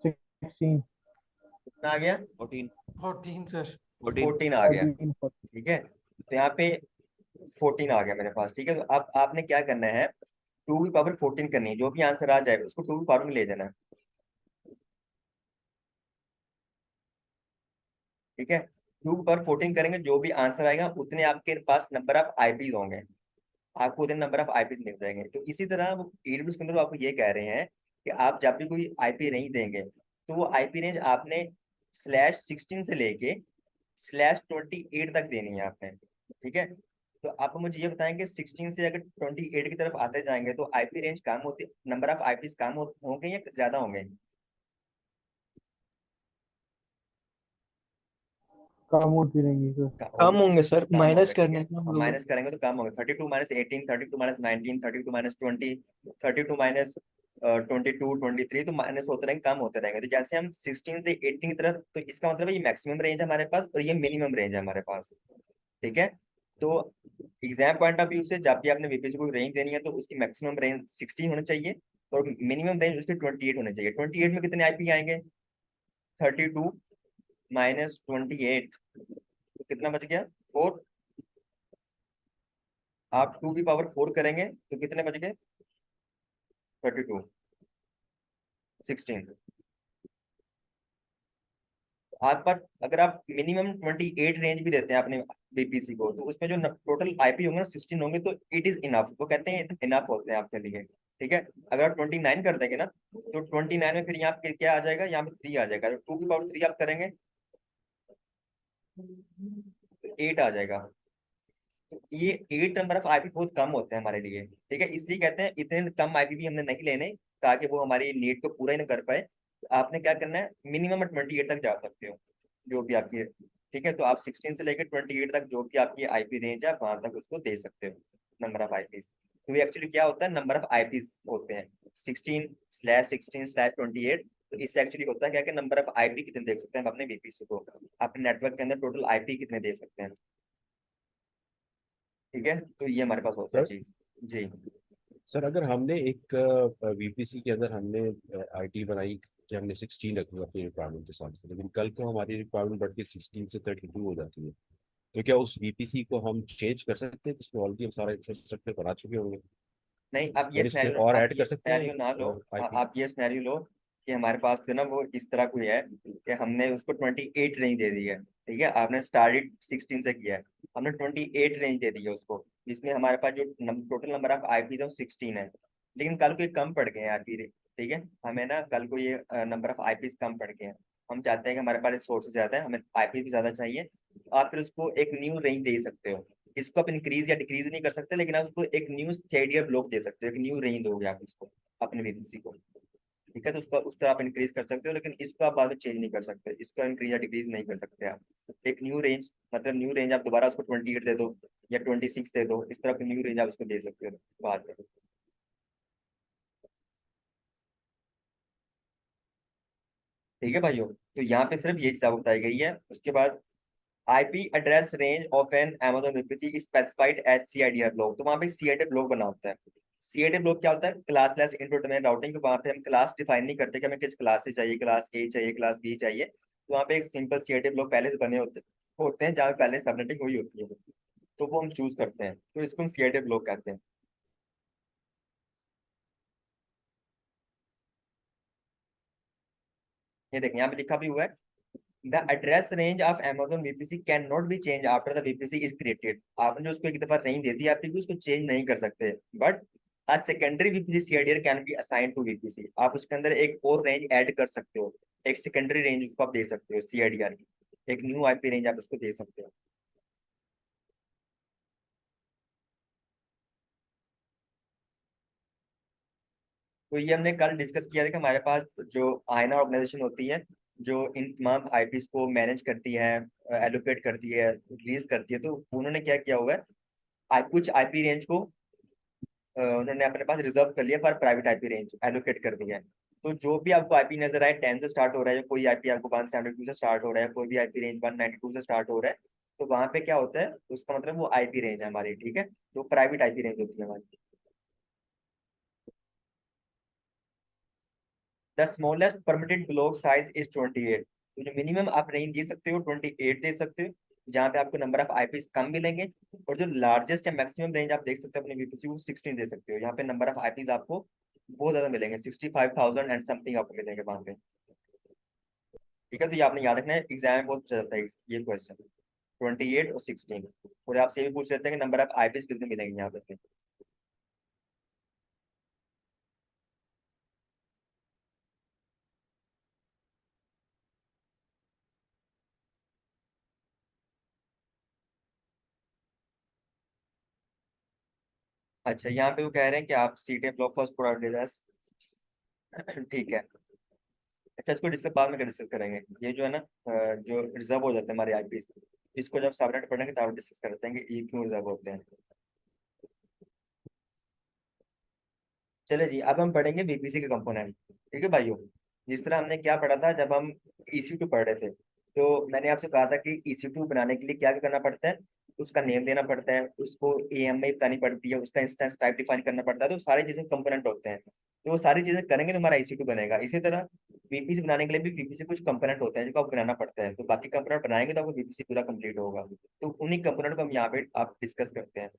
16 कितना आ गया, 14 14 सर। 14 14 आ गया। 14 ठीक है, तो यहाँ पे 14 आ गया मेरे पास। ठीक है, तो अब आपने क्या करना है, 2 की पावर 14 करनी है, जो भी आंसर आ जाएगा उसको 2 की पावर में ले जाना है। ठीक है, 2 की पावर 14 करेंगे, जो भी आंसर आएगा उतने आपके पास नंबर ऑफ आईपीज होंगे, आपको उतने नंबर ऑफ आईपीज मिल जाएंगे। तो इसी तरह वो एडब्ल्यूएस के अंदर वो आपको ये कह रहे हैं कि आप जब भी कोई आईपी रेंज देंगे तो वो आईपी रेंज आपने /16 से लेके /28 तक देनी है आपने। ठीक है, तो आप मुझे ये बताएं कि 16 से अगर 28 की तरफ आते जाएंगे तो आईपी रेंज कम होती, नंबर ऑफ आईपीज कम होंगे या ज्यादा होंगे, कम होती रहेंगी सर। कम होंगे सर, कम होंगे। माइनस ठीक है, करने का हम हम लोग। माइनस करेंगे तो कम होंगे, 32 - 18, 32 - 19, 32 - 20, 32 -22, 23, तो माइनस होते रहेंगे, कम होते रहेंगे। तो जैसे हम 16 से 18 की तरफ, तो इसका मतलब है ये मैक्सिमम रेंज है हमारे पास और ये मिनिमम रेंज है हमारे पास। ठीक है, तो एग्जाम पॉइंट ऑफ व्यू से जब भी आपने वीपीसी को रेंज देनी है तो उसकी मैक्सिमम रेंज 16 होनी चाहिए और मिनिमम रेंज उसकी 28 होनी चाहिए। 28 में कितने आईपी आएंगे, 32 - 28, तो कितना बच गया 4, आप 2 की पावर 4 करेंगे तो कितने बच गए, 32, 16। आप पर अगर आप मिनिमम 28 रेंज भी देते हैं अपने बीपीसी को, तो उसमें जो टोटल आईपी होंगे ना 16 होंगे, तो इट इज इनफ, वो कहते हैं इनफ होते हैं आपके लिए। ठीक है, अगर आप 29 कर देंगे ना तो 29 में फिर यहाँ पे क्या आ जाएगा, यहाँ पे 3 आ जाएगा, तो 2 की पावर 3 आप करेंगे तो 8 आ जाएगा। तो ये 8 नंबर ऑफ आईपी बहुत कम होते हैं हमारे लिए। ठीक है, इसलिए कहते हैं इतने कम आईपी भी हमने नहीं लेने, ताकि वो हमारी नीड को पूरा ही ना कर पाए, तो आपने क्या करना है, मिनिमम 28 तक जा सकते हो जो भी आपकी, ठीक है। तो आप 16 से लेकर 28 तक जो भी आपकी आईपी रेंज है वहां तक उसको दे सकते हो, नंबर ऑफ आईपीज। तो ये एक्चुअली क्या होता है, नंबर ऑफ आईपीज होते हैं 16/16/28। तो इससे एक्चुअली होता है क्या कि नंबर ऑफ आईपी कितने देख सकते हैं हम अपने वीपीसी को, अपने नेटवर्क के अंदर टोटल आईपी कितने दे सकते हैं, ठीक है। तो ये हमारे पास होता है सर चीज। जी। सर अगर हमने एक वीपीसी के अंदर हमने आईटी बनाई कि हमने 16 रखी अपनी रिक्वायरमेंट के हिसाब से, लेकिन कल को हमारी रिक्वायरमेंट बढ़ के 16 से 32 हो जाती है, तो क्या उस वीपीसी को हम चेंज कर सकते हैं जिसमें ऑलरेडी हम सारा इंफ्रास्ट्रक्चर बना चुके होंगे? नहीं, आप ये यानी उसमें सिनेरियो और आप ऐड ये कर सकते हैं सिनेरियो ना लो। आईपी? आप ये सिनेरियो लो कि हमारे पास जो ना वो इस तरह कोई है कि हमने उसको 28 रेंज दे दी है, ठीक है। आपने स्टार्टेड 16 से किया है, हमने 28 रेंज दे दी है उसको, जिसमें हमारे पास जो टोटल नंबर ऑफ आईपी है वो 16 है। लेकिन कल को ये कम पड़ गए हैं आईपी, ठीक है। हमें ना कल को ये नंबर ऑफ आईपी कम पड़ गए हैं, हम चाहते हैं कि हमारे पास रिसोर्सेज ज्यादा है, हमें आईपी भी ज्यादा चाहिए। तो आप फिर उसको एक न्यू रेंज दे सकते हो। इसको आप इंक्रीज या डिक्रीज नहीं कर सकते, लेकिन आप उसको एक न्यू थर्ड ईयर ब्लॉक दे सकते हो, एक न्यू रेंज दोगे आप उसको अपने वीपीसी को, ठीक है। तो उसका उस तरह आप इंक्रीज कर सकते हो, लेकिन इसको आप बाद में चेंज नहीं कर सकते, इसको इंक्रीज या डिक्रीज नहीं कर सकते आप। एक न्यू रेंज, मतलब न्यू रेंज आप दोबारा उसको 28 दे दो या 26 दे दो, इस तरह की न्यू रेंज आप उसको दे सकते हो बाद में, ठीक है भाइयों। तो यहाँ पे सिर्फ ये चीज आपको बताई गई है। उसके बाद IP address range of an Amazon VPC specified as CIDR block, तो वहाँ पे सीआईडी ब्लॉक बना होता है। सीआईडी ब्लॉक क्या होता है, क्लासलेस इंटर डोमेन राउटिंग। वहाँ पे हम क्लास डिफाइन नहीं करते कि हमें किस क्लास से चाहिए, क्लास ए चाहिए, क्लास बी चाहिए। तो वहाँ पे एक सिंपल सीआईडी ब्लॉक पहले से बने होते हैं जहाँ पे पहले सबनेटिंग हुई होती है, तो वो हम चूज करते हैं, तो इसको हम सीआईडी ब्लॉक कहते हैं। ये देखिए यहाँ पे लिखा भी हुआ है, the address range of Amazon VPC can not be change after the VPC is created. आपने जो उसको एक दफा रेंज दे दी, आप फिर भी उसको चेंज नहीं कर सकते। But a secondary VPC CIDR can be assign to VPC, आप उसके अंदर एक और रेंज ऐड कर सकते हो, एक सेकेंडरी रेंज उसको आप दे सकते हो सीआईडीआर की, एक न्यू आईपी रेंज आप उसको दे सकते हो। तो ये हमने कल डिस्कस किया था कि हमारे पास जो आयना ऑर्गेनाइजेशन होती है, जो इन तमाम आईपीस को मैनेज करती है, एलोकेट करती है, रिलीज करती है, तो उन्होंने क्या किया हुआ है, कुछ आईपी रेंज को उन्होंने अपने पास रिजर्व कर लिया for private IP range, allocate कर दिया है। तो जो भी आपको आईपी नजर आए 10 से स्टार्ट हो रहा है, या कोई आईपी आपको 172 से स्टार्ट हो रहा है, कोई भी आईपी रेंज 192 से स्टार्ट हो रहा है, तो वहां पे क्या होता है, उसका मतलब वो आईपी रेंज है हमारी, ठीक है। तो प्राइवेट आईपी रेंज होती है हमारी। The smallest permitted block size is 28। तो जो मिनिमम आप रेंज दे सकते हो 28 दे सकते हो, जहाँ पे आपको नंबर ऑफ आईपीस कम मिलेंगे। और जो लार्जेस्ट या मैक्सिमम रेंज आप देख सकते हो अपने वीपीसी वो 16 दे सकते हो, यहाँ पे नंबर ऑफ आईपीस आपको बहुत ज्यादा मिलेंगे, 65,000 एंड समथिंग आपको मिलेंगे वहां पे, ठीक है। तो ये आपने याद रखना है, एग्जाम में बहुत पूछा जाता है ये क्वेश्चन, 28 और 16। और आपसे ये भी पूछ लेते हैं कि नंबर ऑफ आईपीस कितने मिलेंगे यहाँ पे। अच्छा, यहाँ पे वो कह रहे हैं कि आप सीटें ब्लॉक फर्स्ट प्रोवाइड, ठीक है। अच्छा, इसको डिस्कस बाद में डिस्कस करेंगे। ये जो है ना जो रिजर्व हो जाते हैं हमारे आईपीएस, इसको जब सबनेट पढ़ेंगे तब डिस्कस करते हैं कि ये क्यों रिजर्व होते हैं। चले जी, अब हम पढ़ेंगे बीपीसी के कंपोनेंट, ठीक है भाइयों। जिस तरह हमने क्या पढ़ा था जब हम EC2 पढ़ रहे थे, तो मैंने आपसे कहा था कि EC2 बनाने के लिए क्या क्या करना पड़ता है, उसका नेम देना पड़ता है, उसको AMI बतानी पड़ती है, उसका इंस्टेंस टाइप डिफाइन करना पड़ता है, तो सारी चीजें कंपोनेंट होते हैं। तो वो सारी चीजें करेंगे तो हमारा EC2 बनेगा। इसी तरह बीपीसी बनाने के लिए भी बीपीसी कुछ कंपोनेंट होते हैं जिनको आपको बनाना पड़ता है, तो बाकी कंपोनेंट बनाएंगे तो आपको बीपीसी पूरा कंप्लीट होगा। तो उन्हीं कंपोनेंट को हम यहाँ पे आप डिस्कस करते हैं।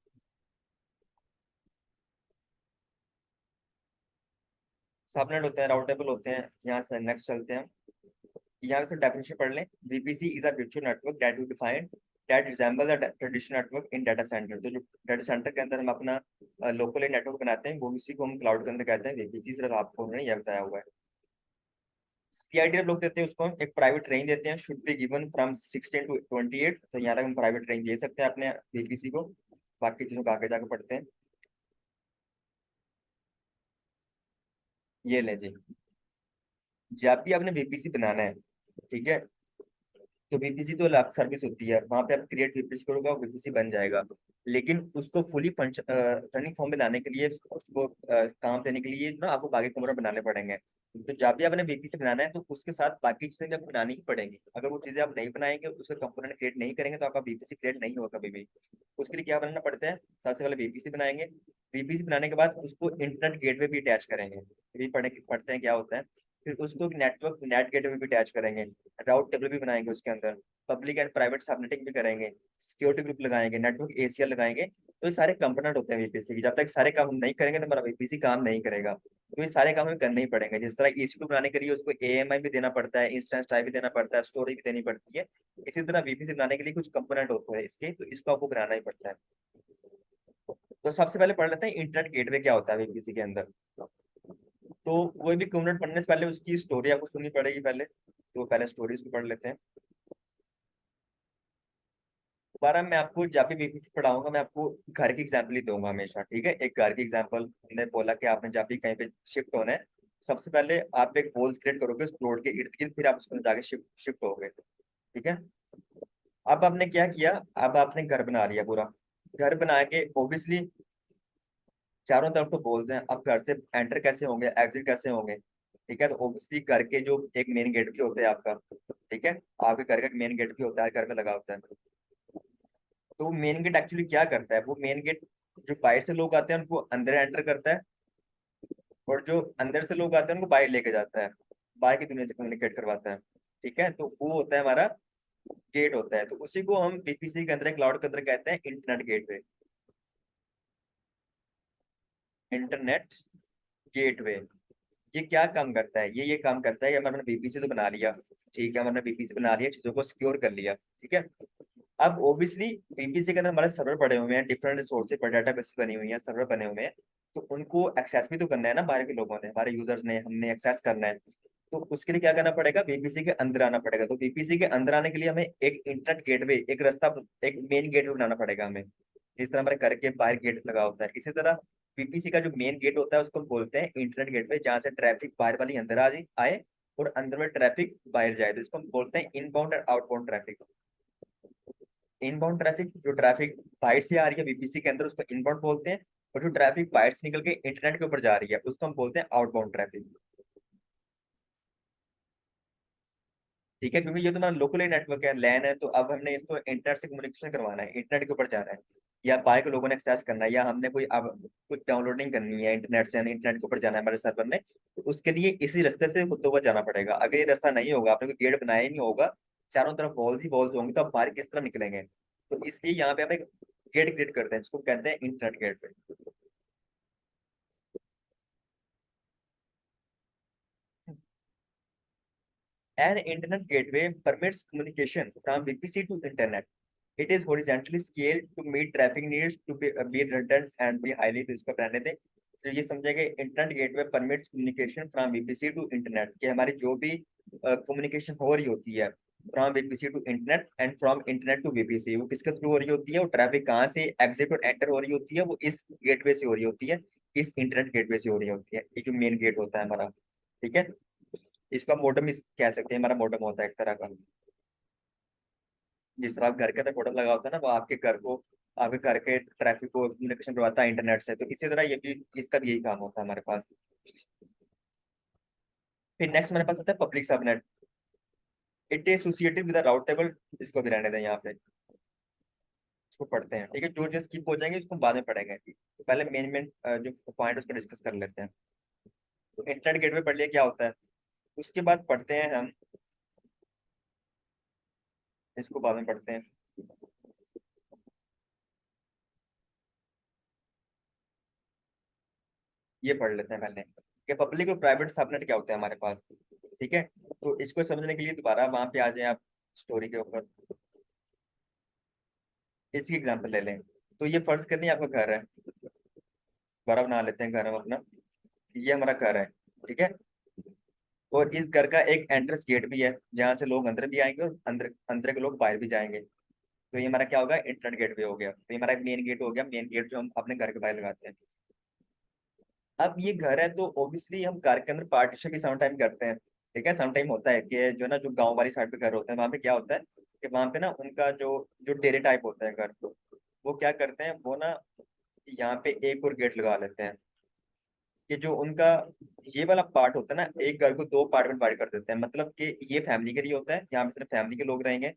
सबनेट होते हैं, राउटेबल होते हैं। यहाँ से नेक्स्ट चलते हैं, यहाँ से डेफिनेशन पढ़ लें। VPC is a virtual network that you define that resembles a traditional network in data center। तो जो डाटा सेंटर के अंदर हम अपना लोकल नेटवर्क बनाते हैं, वो उसी को हम क्लाउड के अंदर कहते हैं VPC। सिर्फ आपको उन्होंने यह बताया हुआ है। सीआईडी लोग देते हैं उसको हम एक प्राइवेट रेंज देते हैं, should be given from 16 to 28। तो यहाँ तक हम प्राइवेट रेंज दे सकते हैं अपने VPC को। बाकी चीजों को आगे जाकर पढ़ते हैं। ये ले जी, जब भी आपने वीपीसी बनाना है, ठीक है, तो वीपीसी तो अलग सर्विस होती है, वहां पे आप क्रिएट वीपीसी करोगे वीपीसी बन जाएगा। लेकिन उसको फुली रनिंग फॉर्म में लाने के लिए, उसको काम देने के लिए ना आपको बाकी कंपोनेंट बनाने पड़ेंगे। तो जब भी आपने वीपीसी बनाना है तो उसके साथ बाकी चीजें भी आपको बनानी ही पड़ेंगी। अगर वो चीजें आप नहीं बनाएंगे, उसके कंपोनेंट क्रिएट नहीं करेंगे, तो आपका वीपीसी क्रिएट नहीं होगा कभी भी। उसके लिए क्या बनाना पड़ता है, सबसे पहले वीपीसी बनाएंगे। वीपीसी बनाने के बाद उसको इंटरनेट गेटवे भी अटैच करेंगे, ये पढ़ते हैं क्या होता है। फिर उसको नेटवर्क नेट गेटवे भी अटैच करेंगे, राउट टेबल भी बनाएंगे उसके अंदर, पब्लिक एंड प्राइवेट सबनेटिंग भी करेंगे, सिक्योरिटी ग्रुप लगाएंगे, नेटवर्क एसीएल लगाएंगे। तो ये सारे कंपोनेंट होते हैं वीपीसी के। जब तक सारे काम हम नहीं करेंगे तो हमारा वीपीसी काम नहीं करेगा। तो ये सारे काम हमें करने ही पड़ेंगे। जिस तरह EC2 बनाने के लिए उसको AMI भी देना पड़ता है, इंस्टेंस टाइप भी देना पड़ता है, स्टोरेज भी देनी पड़ती है। इसी तरह वीपीसी बनाने के लिए कुछ कंपोनेंट होते हैं इसके, तो इसको आपको बनाना ही पड़ता है। तो सबसे पहले पढ़ लेते हैं इंटरनेट गेटवे क्या होता है वीपीसी के अंदर। तो कोई भी कंपोनेंट पढ़ने से पहले उसकी स्टोरी आपको सुननी पड़ेगी पहले, तो पहले स्टोरीज को पढ़ लेते हैं। दोबारा मैं आपको जब भी वीपीसी पढ़ाऊंगा, मैं आपको घर की एग्जाम्पल ही दूंगा हमेशा, ठीक है। एक घर की एग्जाम्पल, हमने बोला कि आपने जब भी कहीं पे शिफ्ट होना है, सबसे पहले आप एक वॉल्स क्रिएट करोगे उस प्लॉट के इर्द गिर्द, फिर आप उसमें जाके शिफ्ट शिफ्ट होगे, ठीक है। अब आपने क्या किया, अब आपने घर बना लिया पूरा। घर बना के ऑब्वियसली चारों तरफ तो वॉल्स हैं, अब घर से एंटर कैसे होंगे, एग्जिट कैसे होंगे, ठीक है। तो ऑब्वियसली घर के जो एक मेन गेट भी होता है आपका, ठीक है, आपके घर का मेन गेट भी होता है, घर में लगा होता है। तो मेन गेट एक्चुअली क्या करता है, वो मेन गेट जो बाहर से लोग आते हैं उनको अंदर एंटर करता है, और जो अंदर से लोग आते हैं उनको बाहर लेके जाता है, बाहर की दुनिया से कम्युनिकेट करवाता है, ठीक है। तो वो होता है हमारा गेट होता है। तो उसी को हम वीपीसी के अंदर, क्लाउड के अंदर कहते हैं इंटरनेट गेटवे। इंटरनेट गेटवे ये क्या काम करता है, ये काम करता है कि हमने वीपीसी तो बना लिया, ठीक है, हमने वीपीसी बना लिया, चीजों को सिक्योर कर लिया, ठीक है। अब ओब्वियसली वीपीसी के अंदर हमारे सर्वर पड़े हुए हैं, डिफरेंट रिसोर्सेज पर डेटाबेस बनी हुई है, सर्वर बने हुए हैं। तो उनको एक्सेस भी तो करना है ना, बाहर के लोगों ने, हमारे यूजर्स ने, हमने एक्सेस करना है। तो उसके लिए क्या करना पड़ेगा, वीपीसी के अंदर आना पड़ेगा। तो वीपीसी के अंदर आने के लिए हमें एक इंटरनेट गेटवे, एक रास्ता, एक मेन गेटवे बनाना पड़ेगा हमें। इस तरह हमारे घर के बाहर गेट लगा होता है, इसी तरह वीपीसी का जो मेन गेट होता है उसको हम बोलते हैं इंटरनेट गेटवे, जहाँ से ट्रैफिक बाहर वाली अंदर आ जाए आए, और अंदर में ट्रैफिक बाहर जाए, तो इसको हम बोलते हैं इनबाउंड और आउटबाउंड ट्रैफिक। इनबाउंड ट्रैफिक, जो ट्रैफिक बाहर से आ रही है वीपीसी के अंदर, उसको इनबाउंड बोलते हैं। और जो ट्रैफिक बाहर से निकल के इंटरनेट के ऊपर जा रही है उसको हम बोलते हैं आउटबाउंड ट्रैफिक, ठीक है। क्योंकि ये तो हमारा लोकल नेटवर्क है, लैन है, तो अब हमने इसको इंटरनेट से कम्युनिकेशन करवाना है, इंटरनेट के ऊपर जाना है, या बाहर के लोगों ने एक्सेस करना है, या हमने कोई अब कुछ डाउनलोडिंग करनी है इंटरनेट से, इंटरनेट के ऊपर जाना है हमारे सर्वर में, तो उसके लिए इसी रास्ते से होते हुए जाना पड़ेगा। अगर ये रास्ता नहीं होगा, आपने कोई गेट बनाया ही नहीं होगा, चारों तरफ वॉल्स ही वॉल्स होंगे, तो आप बाहर किस तरह निकलेंगे। तो इसलिए यहाँ पे हम एक गेट क्रिएट करते हैं, जिसको कहते हैं internet gate. An internet gateway permits communication from VPC to internet. It is horizontally scaled to meet traffic needs to be redundant and be highly तो इसका रहने दें। तो ये समझेंगे internet gateway permits communication from VPC to internet, कि हमारी जो भी कम्युनिकेशन हो रही होती है from VPC to internet and from internet to VPC, वो किसके थ्रू हो रही होती है, वो ट्रैफिक कहाँ से एग्जिट और एंटर हो रही होती है, वो इस गेटवे से हो रही होती है, इस इंटरनेट गेटवे से हो रही होती है। ये जो मेन गेट होता है हमारा, ठीक है। इसका मॉडेम इस कह सकते हैं, हमारा मॉडेम होता है एक तरह का। जिस तरह आप घर के अंदर मॉडेम लगा होता है ना, वो आपके घर को, आपके घर के ट्रैफिक को कम्युनिकेशन करवाता है इंटरनेट से, तो इसी तरह ये भी, इसका भी यही काम होता है हमारे पास। फिर नेक्स्ट हमारे पास आता है public subnet. It is associated with route table. इसको भी रहने दें यहाँ पे, इसको पढ़ते हैं, ठीक है। जो जो स्किप हो जाएंगे उसको बाद में पढ़ेंगे, तो पहले मेन मेन जो पॉइंट उसको डिस्कस कर लेते हैं। तो इंटरनेट गेटवे पढ़ लिया क्या होता है, उसके बाद पढ़ते हैं हम, इसको बाद में पढ़ते हैं। ये पढ़ लेते हैं पहले कि पब्लिक और प्राइवेट सबनेट क्या होते हैं हमारे पास, ठीक है। तो इसको समझने के लिए दोबारा वहां पे आ जाए आप, स्टोरी के ऊपर। इसकी एग्जांपल ले लें, तो ये फर्ज करनी आपका घर है, दोबारा बना लेते हैं घर हम अपना। ये हमारा घर है, ठीक है। और इस घर का एक एंट्रेंस गेट भी है, जहाँ से लोग अंदर भी आएंगे और अंदर अंदर के लोग बाहर भी जाएंगे। तो ये हमारा क्या होगा, इंटरनेट गेट भी हो गया। तो ये हमारा मेन गेट हो गया, मेन गेट जो हम अपने घर के बाहर लगाते हैं। अब ये घर है तो ऑब्वियसली हम घर के अंदर पार्टीशन भी सम टाइम करते हैं। ठीक है, सम टाइम होता है कि जो ना जो गांव वाली साइड पे घर होते हैं वहां पे क्या होता है कि वहां पे ना उनका जो जो डेरे टाइप होता है घर, वो क्या करते हैं वो ना यहाँ पे एक और गेट लगा लेते हैं कि जो उनका ये वाला पार्ट होता है ना, एक घर को दो पार्ट में डिवाइड कर देते हैं, मतलब कि ये फैमिली के लिए होता है, यहाँ पे सिर्फ फैमिली के लोग रहेंगे,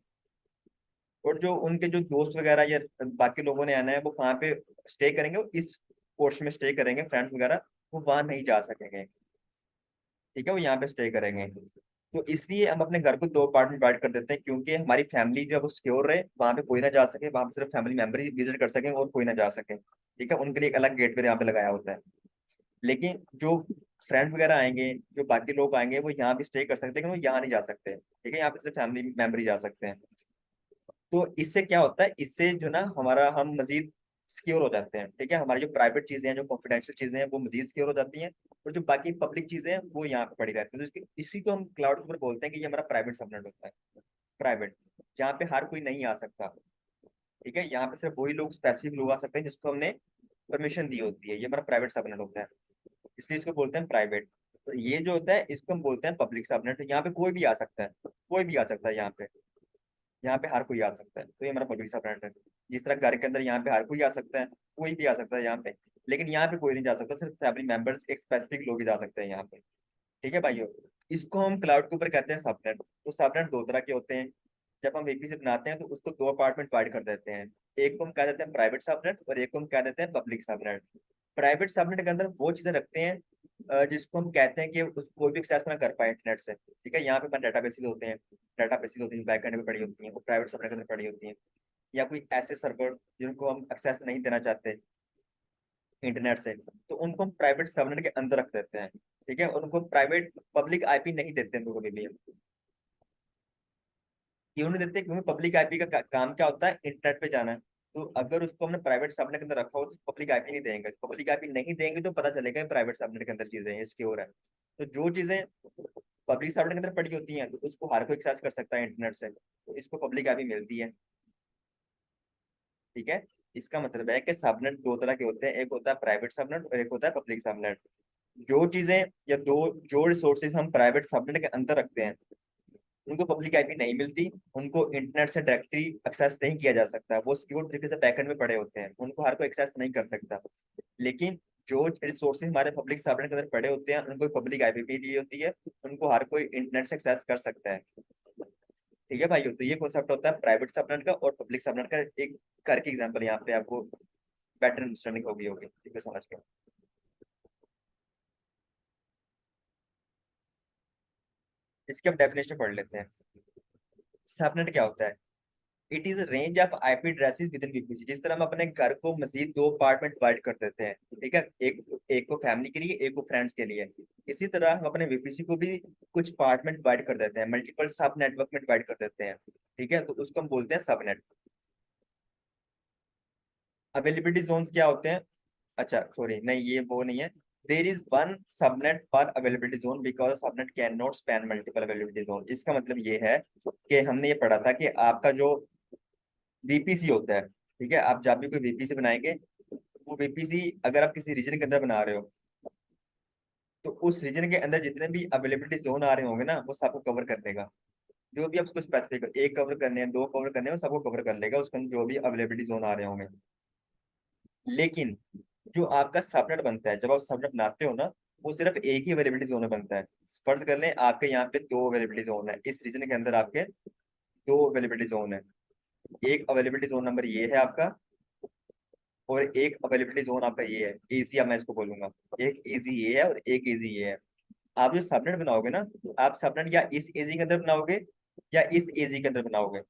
और जो उनके जो दोस्त वगैरह या बाकी लोगों ने आना है वो वहाँ पे स्टे करेंगे, वो इस पोर्शन में स्टे करेंगे, फ्रेंड्स वगैरह वो वहां नहीं जा सकेंगे। ठीक है, वो यहाँ पे स्टे करेंगे। तो इसलिए हम अपने घर को दो पार्ट में डिवाइड कर देते हैं, क्योंकि हमारी फैमिली जो है वो सिक्योर रहे, वहां पे कोई ना जा सके, वहां पे सिर्फ फैमिली मेंबर ही विजिट कर सकें और कोई ना जा सके। ठीक है, उनके लिए एक अलग गेट पे यहाँ पे लगाया होता है। लेकिन जो फ्रेंड वगैरह आएंगे, जो बाकी लोग आएंगे, वो यहाँ भी स्टे कर सकते हैं, लेकिन वो यहाँ नहीं जा सकते। ठीक है, यहाँ पे सिर्फ फैमिली मेंबर ही जा सकते हैं। तो इससे क्या होता है, इससे जो ना हमारा हम मजीद सिक्योर हो जाते हैं। ठीक है, हमारी जो प्राइवेट चीजें हैं, जो कॉन्फिडेंशियल चीजें हैं, वो मजीद सिक्योर हो जाती हैं, और जो बाकी पब्लिक चीजें हैं वो यहाँ पे पड़ी रहती हैं। तो इसी को हम क्लाउड के ऊपर बोलते हैं कि ये हमारा प्राइवेट सबनेट होता है। प्राइवेट, जहाँ पे हर कोई नहीं आ सकता। ठीक है, यहाँ पे सिर्फ वही लोग, स्पेसिफिक लोग आ सकते हैं जिसको हमने परमिशन दी होती है, ये हमारा प्राइवेट सबनेट होता है, इसलिए इसको बोलते हैं प्राइवेट। तो ये जो होता है इसको हम बोलते हैं पब्लिक सबनेट। तो यहाँ पे कोई भी आ सकता है, कोई भी आ सकता है यहाँ पे, यहाँ पे हर कोई आ सकता है, तो ये हमारा पब्लिक सबनेट है। जिस तरह घर के अंदर यहाँ पे हर कोई आ सकता है, कोई भी आ सकता है यहाँ पे, लेकिन यहाँ पे कोई नहीं जा सकता, सिर्फ फैमिली मेंबर्स, एक स्पेसिफिक लोग ही जा सकते हैं यहाँ पे। ठीक है भाइयों, इसको हम क्लाउड के ऊपर कहते हैं सबनेट। तो सबनेट दो तरह के होते हैं। जब हम वीपीसी बनाते हैं तो उसको दो पार्ट में डिवाइड कर देते हैं। एक को हम कह देते हैं प्राइवेट सबनेट और एक को हम कह देते हैं पब्लिक सबनेट। प्राइवेट सबनेट के अंदर वो चीजें रखते हैं जिसको हम कहते हैं कि उस कोई भी एक्सेस ना कर पाए इंटरनेट से। ठीक है, यहाँ पे हमारे डाटाबेसेस होते हैं, डाटाबेसेस होती हैं बैकएंड में पड़ी होती हैं, वो प्राइवेट सबनेट के अंदर पड़ी होती हैं। या कोई ऐसे सर्वर जिनको हम एक्सेस नहीं देना चाहते इंटरनेट से, तो उनको हम प्राइवेट सबनेट के अंदर रख देते हैं। ठीक है, और उनको प्राइवेट पब्लिक आईपी नहीं देते हैं उनको कभी भी। क्यों नहीं देते? क्योंकि पब्लिक आईपी का काम क्या होता है, इंटरनेट पे जाना है। तो अगर उसको हमने प्राइवेट सबनेट के अंदर रखा हो तो पब्लिक आईपी नहीं देंगे, पब्लिक आईपी नहीं देंगे तो पता चलेगा प्राइवेट सबनेट के अंदर चीजें हैं, सिक्योर है। तो जो चीजें पब्लिक सबनेट के अंदर पड़ी होती हैं तो उसको हर कोई एक्सेस कर सकता है इंटरनेट से, तो इसको पब्लिक आईपी मिलती है। ठीक है, इसका मतलब है कि सबनेट दो तरह के होते हैं, एक होता है प्राइवेट सबनेट और एक होता है पब्लिक सबनेट। जो चीजें या दो जो रिसोर्सेज हम प्राइवेट सबनेट के अंदर रखते हैं उनको पब्लिक आईपी नहीं मिलती, उनको इंटरनेट से डायरेक्टली एक्सेस नहीं किया जा सकता, वो सिक्योर तरीके से बैकएंड में पड़े होते हैं, उनको हर कोई एक्सेस नहीं कर सकता। लेकिन जो रिसोर्सेज हमारे पब्लिक सबनेट के अंदर पड़े होते हैं उनको पब्लिक आईपी दी होती है, उनको हर कोई इंटरनेट से एक्सेस कर सकता है। ठीक है भाइयों, तो ये कॉन्सेप्ट होता है प्राइवेट सबनेट का और पब्लिक सबनेट का। एक करके एग्जांपल यहाँ पे आपको बेटर अंडरस्टैंडिंग होगी ठीक है, समझ के। इसकी हम डेफिनेशन पढ़ लेते हैं। सबनेट क्या होता है? It is range of IP addresses with in VPC. जिस तरह हम अपने घर को मजीद दो पार्ट में डिवाइड कर देते हैं, ठीक है, एक एक को फैमिली के लिए, एक को फ्रेंड्स के लिए, इसी तरह हम अपने वीपीसी को भी कुछ पार्ट में डिवाइड कर देते हैं, मल्टीपल सब नेटवर्क में डिवाइड कर देते हैं। ठीक है, तो उसको हम बोलते हैं सबनेट। अवेलेबिलिटी जोन्स क्या होते हैं? अच्छा सॉरी, नहीं ये वो नहीं है। देर इज वन सबनेट पर availability zone because subnet can not span multiple availability zone. इसका मतलब ये है कि हमने ये पढ़ा था कि आपका जो वीपीसी होता है, ठीक है, आप जब भी कोई वीपीसी बनाएंगे, वो वीपीसी अगर आप किसी रीजन के अंदर बना रहे हो तो उस रीजन के अंदर जितने भी अवेलेबिलिटी जोन आ रहे होंगे ना वो सबको कवर कर देगा। जो भी आप उसको स्पेसिफिक, एक कवर करने हैं, दो कवर करने हैं, वो सबको कवर कर लेगा उसके अंदर जो भी अवेलेबिलिटी जोन आ रहे होंगे। लेकिन जो आपका सबनेट बनता है, जब आप सबनेट बनाते हो ना, वो सिर्फ एक ही अवेलेबिलिटी जोन में बनता है। फर्ज कर लें आपके यहाँ पे दो अवेलेबिलिटी जोन है, इस रीजन के अंदर आपके दो अवेलेबिलिटी जोन है। एक अवेलेबिलिटी जोन नंबर ये है आपका, और एक अवेलेबिलिटी जोन आपका ये है, एजी, अब मैं इसको बोलूंगा, एक एजी ये है और एक एजी ये है। आप जो सबनेट बनाओगे ना, आप सबनेट या इस एजी के अंदर बनाओगे या इस एजी के अंदर बनाओगे।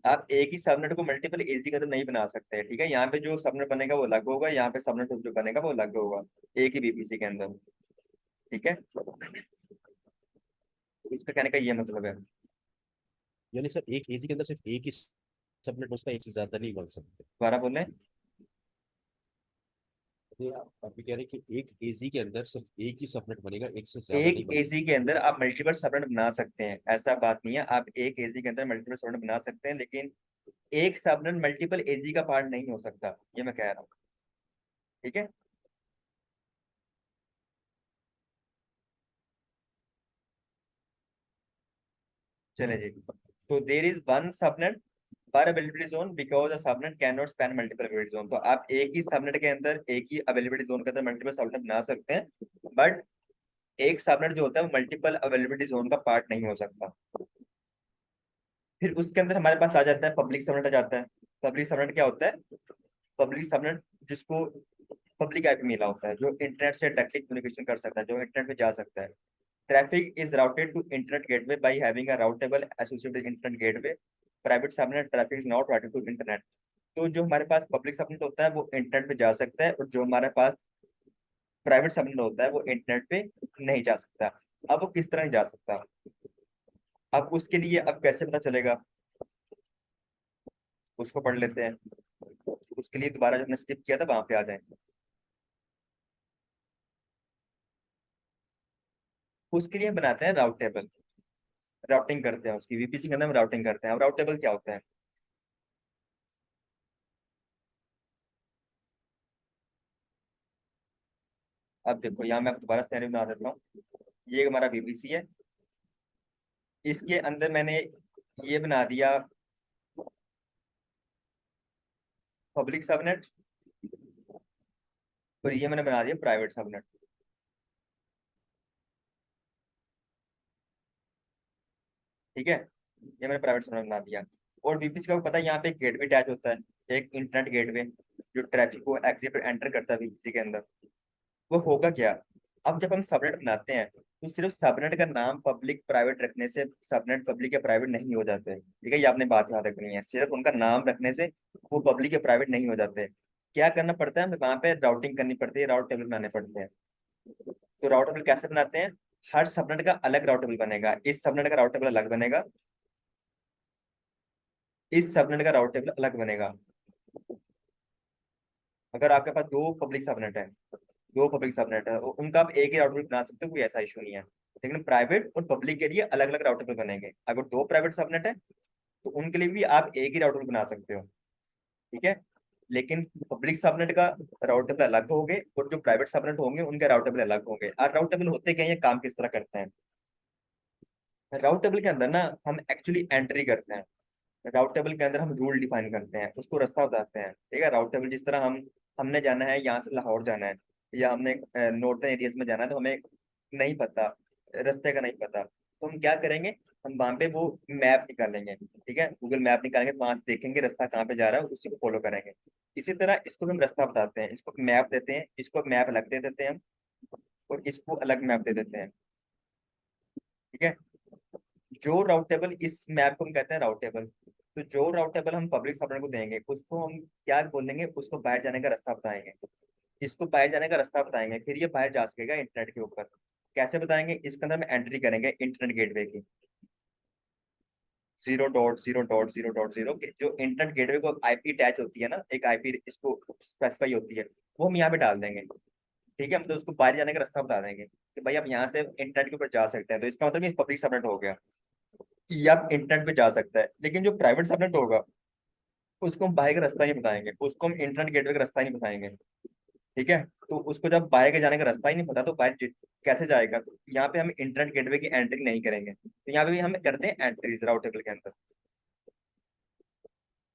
आप एक ही सबनेट को मल्टीपल एजी के अंदर नहीं बना सकते। ठीक है, यहाँ पे जो सबनेट बनेगा वो अलग होगा, यहाँ पे सबनेट जो बनेगा वो अलग होगा, एक ही बीपीसी के अंदर। ठीक है, तो इसका कहने का ये मतलब है। यानी सर एक एसी के अंदर सिर्फ एक ही सबनेट उसका, एक से ज्यादा नहीं बन सकते? दोबारा बोले। ये आप अभी कह रहे हैं कि एक एजी के अंदर सिर्फ एक ही सबनेट बनेगा, एक से ज्यादा एक नहीं बन एजी के अंदर आप मल्टीपल सबनेट बना सकते हैं, ऐसा बात नहीं है, आप एक एजी के अंदर मल्टीपल सबनेट बना सकते हैं, लेकिन एक सबनेट मल्टीपल एजी का पार्ट नहीं हो सकता, ये मैं कह रहा हूँ। ठीक है, चले जी, तो देर इज वन सबनेट पर availability zone because a subnet can not span multiple availability zone. तो आप एक ही सबनेट के अंदर, एक ही अवेलेबिलिटी जोन के अंदर मल्टीपल सबनेट बना सकते हैं, बट एक सबनेट जो होता है वो मल्टीपल अवेलेबिलिटी जोन का पार्ट नहीं हो सकता। फिर उसके अंदर हमारे पास आ जाता है पब्लिक सबनेट आ जाता है। पब्लिक सबनेट क्या होता है? पब्लिक सबनेट जिसको पब्लिक आईपी मिला होता है, जो इंटरनेट से डायरेक्टली कम्युनिकेशन कर सकता है, जो इंटरनेट पे जा सकता है। Traffic is routed to internet gateway by having a route table associated internet gateway. Private subnet traffic is not routed to internet. तो जो हमारे पास पब्लिक सबनेट होता है वो इंटरनेट पे जा सकता है, और जो हमारे पास प्राइवेट सबनेट होता है वो इंटरनेट पे नहीं जा सकता। अब वो किस तरह नहीं जा सकता, अब उसके लिए अब कैसे पता चलेगा, उसको पढ़ लेते हैं। तो उसके लिए दोबारा जो हमने स्किप किया था वहां पे आ जाए। उसके लिए हम बनाते हैं राउट टेबल, राउटिंग करते हैं उसकी, वीपीसी के अंदर हम राउटिंग करते हैं। अब राउट टेबल क्या होता है? अब देखो यहाँ मैं आपको दोबारा सिनेरियो बना देता हूँ। ये हमारा वीपीसी है, इसके अंदर मैंने ये बना दिया पब्लिक सबनेट, और ये मैंने बना दिया प्राइवेट सबनेट। ठीक है, ये मैंने प्राइवेट सबनेट बना दिया। और वीपीसी का पता है यहाँ पे एक गेटवे अटैच होता है, एक इंटरनेट गेटवे, जो ट्रैफिक को एग्जिट और एंटर करता है वीपीसी के अंदर। वो होगा क्या? अब जब हम सबनेट बनाते हैं तो सिर्फ सबनेट का नाम पब्लिक प्राइवेट रखने से सबनेट पब्लिक या प्राइवेट नहीं हो जाते। ठीक है, ये आपने बात याद रखनी है, सिर्फ उनका नाम रखने से वो पब्लिक या प्राइवेट नहीं हो जाते। क्या करना पड़ता है, हमें वहां पे राउटिंग करनी पड़ती है, राउट टेबल बनाने पड़ते हैं। तो राउट टेबल कैसे बनाते हैं? हर सबनेट का अलग राउट टेबल बनेगा, इस सबनेट का राउट टेबल अलग बनेगा, इस सबनेट का राउट टेबल अलग बनेगा। अगर आपके पास दो पब्लिक सबनेट है, दो पब्लिक सबनेट है, उनका आप एक ही राउटर बना सकते हो, कोई ऐसा इशू नहीं है। लेकिन प्राइवेट और पब्लिक के लिए अलग अलग राउटर बनेंगे। अगर दो प्राइवेट सबनेट है तो उनके लिए भी आप एक ही राउटर बना सकते हो। ठीक है, लेकिन पब्लिक सबनेट का राउटेबल अलग होंगे, और जो प्राइवेट सबनेट होंगे उनके राउटेबल अलग होंगे। और राउटेबल होते क्या हैं, ये काम किस तरह करते हैं? राउटेबल के अंदर ना हम एक्चुअली एंट्री करते हैं, राउट टेबल के अंदर हम रूल डिफाइन करते हैं, उसको रास्ता बताते हैं। ठीक है, राउट टेबल जिस तरह हमने जाना है, यहाँ से लाहौर जाना है, या हमने नॉर्थन एरियाज में जाना है, तो हमें नहीं पता, रास्ते का नहीं पता, तो हम क्या करेंगे, हम वहां पे वो मैप निकालेंगे। ठीक है, गूगल मैप निकालेंगे, तो वहां से देखेंगे रास्ता कहाँ पे जा रहा है, उसी को फॉलो करेंगे। इसी तरह इसको भी हम रास्ता बताते हैं, इसको मैप देते हैं, इसको मैप अलग दे देते हैं हम, और इसको अलग मैप दे देते हैं। ठीक है, जो राउट टेबल, इस मैप को हम कहते हैं राउट टेबल। तो जो राउट टेबल हम पब्लिक सर्वर को देंगे उसको हम क्या बोलेंगे, उसको बाहर जाने का रास्ता बताएंगे, इसको बाहर जाने का रास्ता बताएंगे, फिर ये बाहर जा सकेगा इंटरनेट के ऊपर। कैसे बताएंगे? इसके अंदर हम एंट्री करेंगे इंटरनेट गेटवे की, 0.0.0.0 जो इंटरनेट गेटवे को आईपी अटैच होती है ना, एक आईपी इसको स्पेसिफाई होती है, वो हम यहाँ पे डाल देंगे। ठीक है, हम तो उसको बाहर जाने का रास्ता बता देंगे कि भाई आप यहाँ से इंटरनेट के ऊपर जा सकते हैं। तो इसका मतलब ये पब्लिक सबनेट हो गया कि आप इंटरनेट पे जा सकता है। लेकिन जो प्राइवेट सबनेट होगा उसको हम बाहर का रास्ता नहीं बताएंगे, उसको हम इंटरनेट गेटवे का रास्ता ही नहीं बताएंगे। ठीक है, तो उसको जब बाहर के जाने का रास्ता ही नहीं पता तो कैसे जाएगा? तो यहाँ पे हम इंटरनेट गेटवे की एंट्री नहीं करेंगे, तो यहाँ पे भी हम करते हैं एंट्रीज राउट टेबल के अंदर।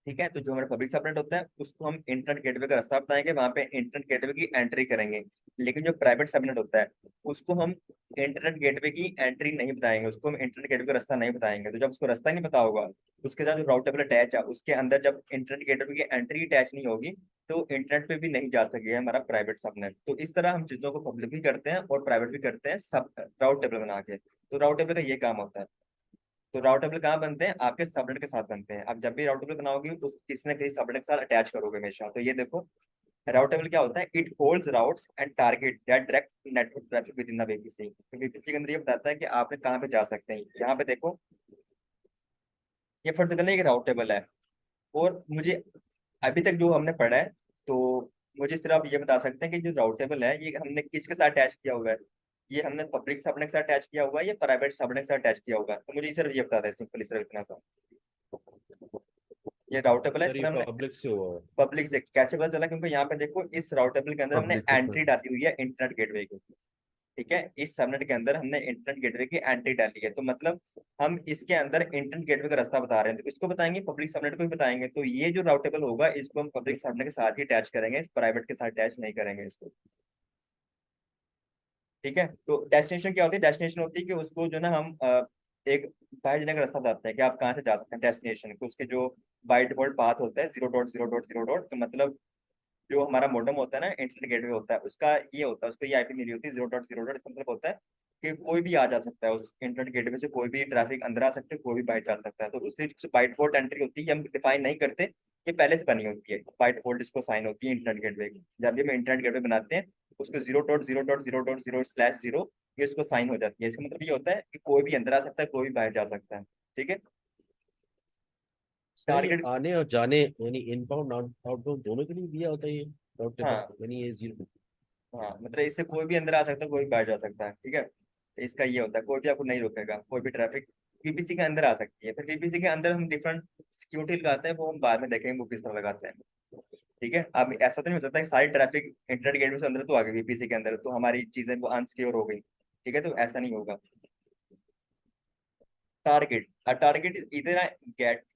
ठीक है, तो जो हमारा पब्लिक सबनेट होता है उसको हम इंटरनेट गेटवे का रास्ता बताएंगे, वहां पे इंटरनेट गेटवे की एंट्री करेंगे। लेकिन जो प्राइवेट सबनेट होता है उसको हम इंटरनेट गेटवे की एंट्री नहीं बताएंगे, उसको हम इंटरनेट गेटवे का रास्ता नहीं बताएंगे। तो जब उसको रास्ता नहीं पता होगा, उसके साथ जो राउट टेबल अटैच है उसके अंदर जब इंटरनेट गेटवे की एंट्री अटैच नहीं होगी, तो इंटरनेट पे भी नहीं जा सकेगा हमारा प्राइवेट सबनेट। तो इस तरह हम चीजों को पब्लिक भी करते हैं और प्राइवेट भी करते हैं, सब राउट टेबल बना के। तो राउट टेबल का ये काम होता है। तो राउट टेबल कहाँ बनते हैं? आपके सबनेट के साथ बनते हैं। आप जब भी राउट टेबल बनाओगे तो किसी न किसी सबनेट के साथ अटैच करोगे हमेशा। तो ये देखो, राउट टेबल क्या होता है? It holds routes and target that direct network traffic with in the VPC. तो वीपीसी के अंदर ये बताता है कि आपने कहाँ पे जा सकते हैं। यहाँ पे देखो, ये फर्ज कर लें एक राउट टेबल है, और मुझे अभी तक जो हमने पढ़ा है, तो मुझे सिर्फ आप ये बता सकते हैं कि जो राउट टेबल है ये हमने किसके साथ अटैच किया हुआ है? ये हमने पब्लिक सबनेट के साथ अटैच किया हुआ है या प्राइवेट सबनेट के साथ अटैच किया हुआ है? तो मुझे सिर्फ ये बता दें सिंपली, सिर्फ इतना सा। ये राउटेबल है, सर इसके ये अंदर हमने पब्लिक से हुआ है। पब्लिक से कैसे पता चला? क्योंकि यहाँ पे देखो इस राउटेबल के अंदर हमने पब्लिक के एंट्री साथ डाली हुई है इंटरनेट गेटवे की। ठीक है, इस सबनेट के अंदर हमने इंटरनेट गेटवे की एंट्री डाली है, तो मतलब हम इसके अंदर इंटरनेट गेटवे का रास्ता बता रहे हैं, तो इसको बताएंगे, पब्लिक सबनेट को भी बताएंगे। तो ये जो राउटेबल होगा इसको हम पब्लिक सबनेट के साथ ही अटैच करेंगे, प्राइवेट के साथ अटैच नहीं करेंगे इसको। ठीक है, तो डेस्टिनेशन क्या होती है? डेस्टिनेशन होती है कि उसको जो ना हम एक बाहर जाने का रास्ता बताते हैं कि आप कहाँ से जा सकते हैं डेस्टिनेशन को। उसके जो बाय डिफॉल्ट पाथ होता है 0.0.0. तो मतलब जो हमारा मॉडेम होता है ना, इंटरनेट गेटवे होता है, उसका ये होता है, उसको ये आईपी मिली होती है 0.0. इसका मतलब होता है कि कोई भी आ जा सकता है उस इंटरनेट गेटवे से, कोई भी ट्रैफिक अंदर आ सकता है, कोई भी बाहर जा सकता है। तो उससे जो बाय डिफॉल्ट एंट्री होती है हम डिफाइन नहीं करते, ये पहले से बनी होती है बाय डिफॉल्ट, इसको साइन होती है इंटरनेट गेटवे की। जब भी हम इंटरनेट गेटवे बनाते हैं उसको 0.0.0.0/0 ये उसको साइन हो जाती है। इसका मतलब ये होता है कि कोई भी अंदर आ सकता है, कोई भी बाहर जा सकता है। ठीक है, सर ये टारगेट। आने और जाने यानी इनबाउंड आउटबाउंड दोनों के लिए दिया होता है ये राउट टेबल, हाँ यानी ये जीरो। हाँ, मतलब इससे कोई भी अंदर आ सकता है, कोई भी बाहर जा सकता है। ठीक है, तो इसका ये होता है, कोई भी आपको नहीं रोकेगा, कोई भी ट्रैफिक वीपीसी के अंदर आ सकती है। फिर वीपीसी के अंदर हम डिफरेंट सिक्योरिटी लगाते हैं, वो हम बाद में देखेंगे वो किस तरह लगाते हैं। ठीक है, अब ऐसा तो नहीं हो सकता कि सारी ट्रैफिक इंटरनेट गेटवे से अंदर तो आ गई वीपीसी के अंदर, तो हमारी चीजें वो अनसिक्योर हो गई। ठीक है, तो ऐसा नहीं होगा। Target, a target is either a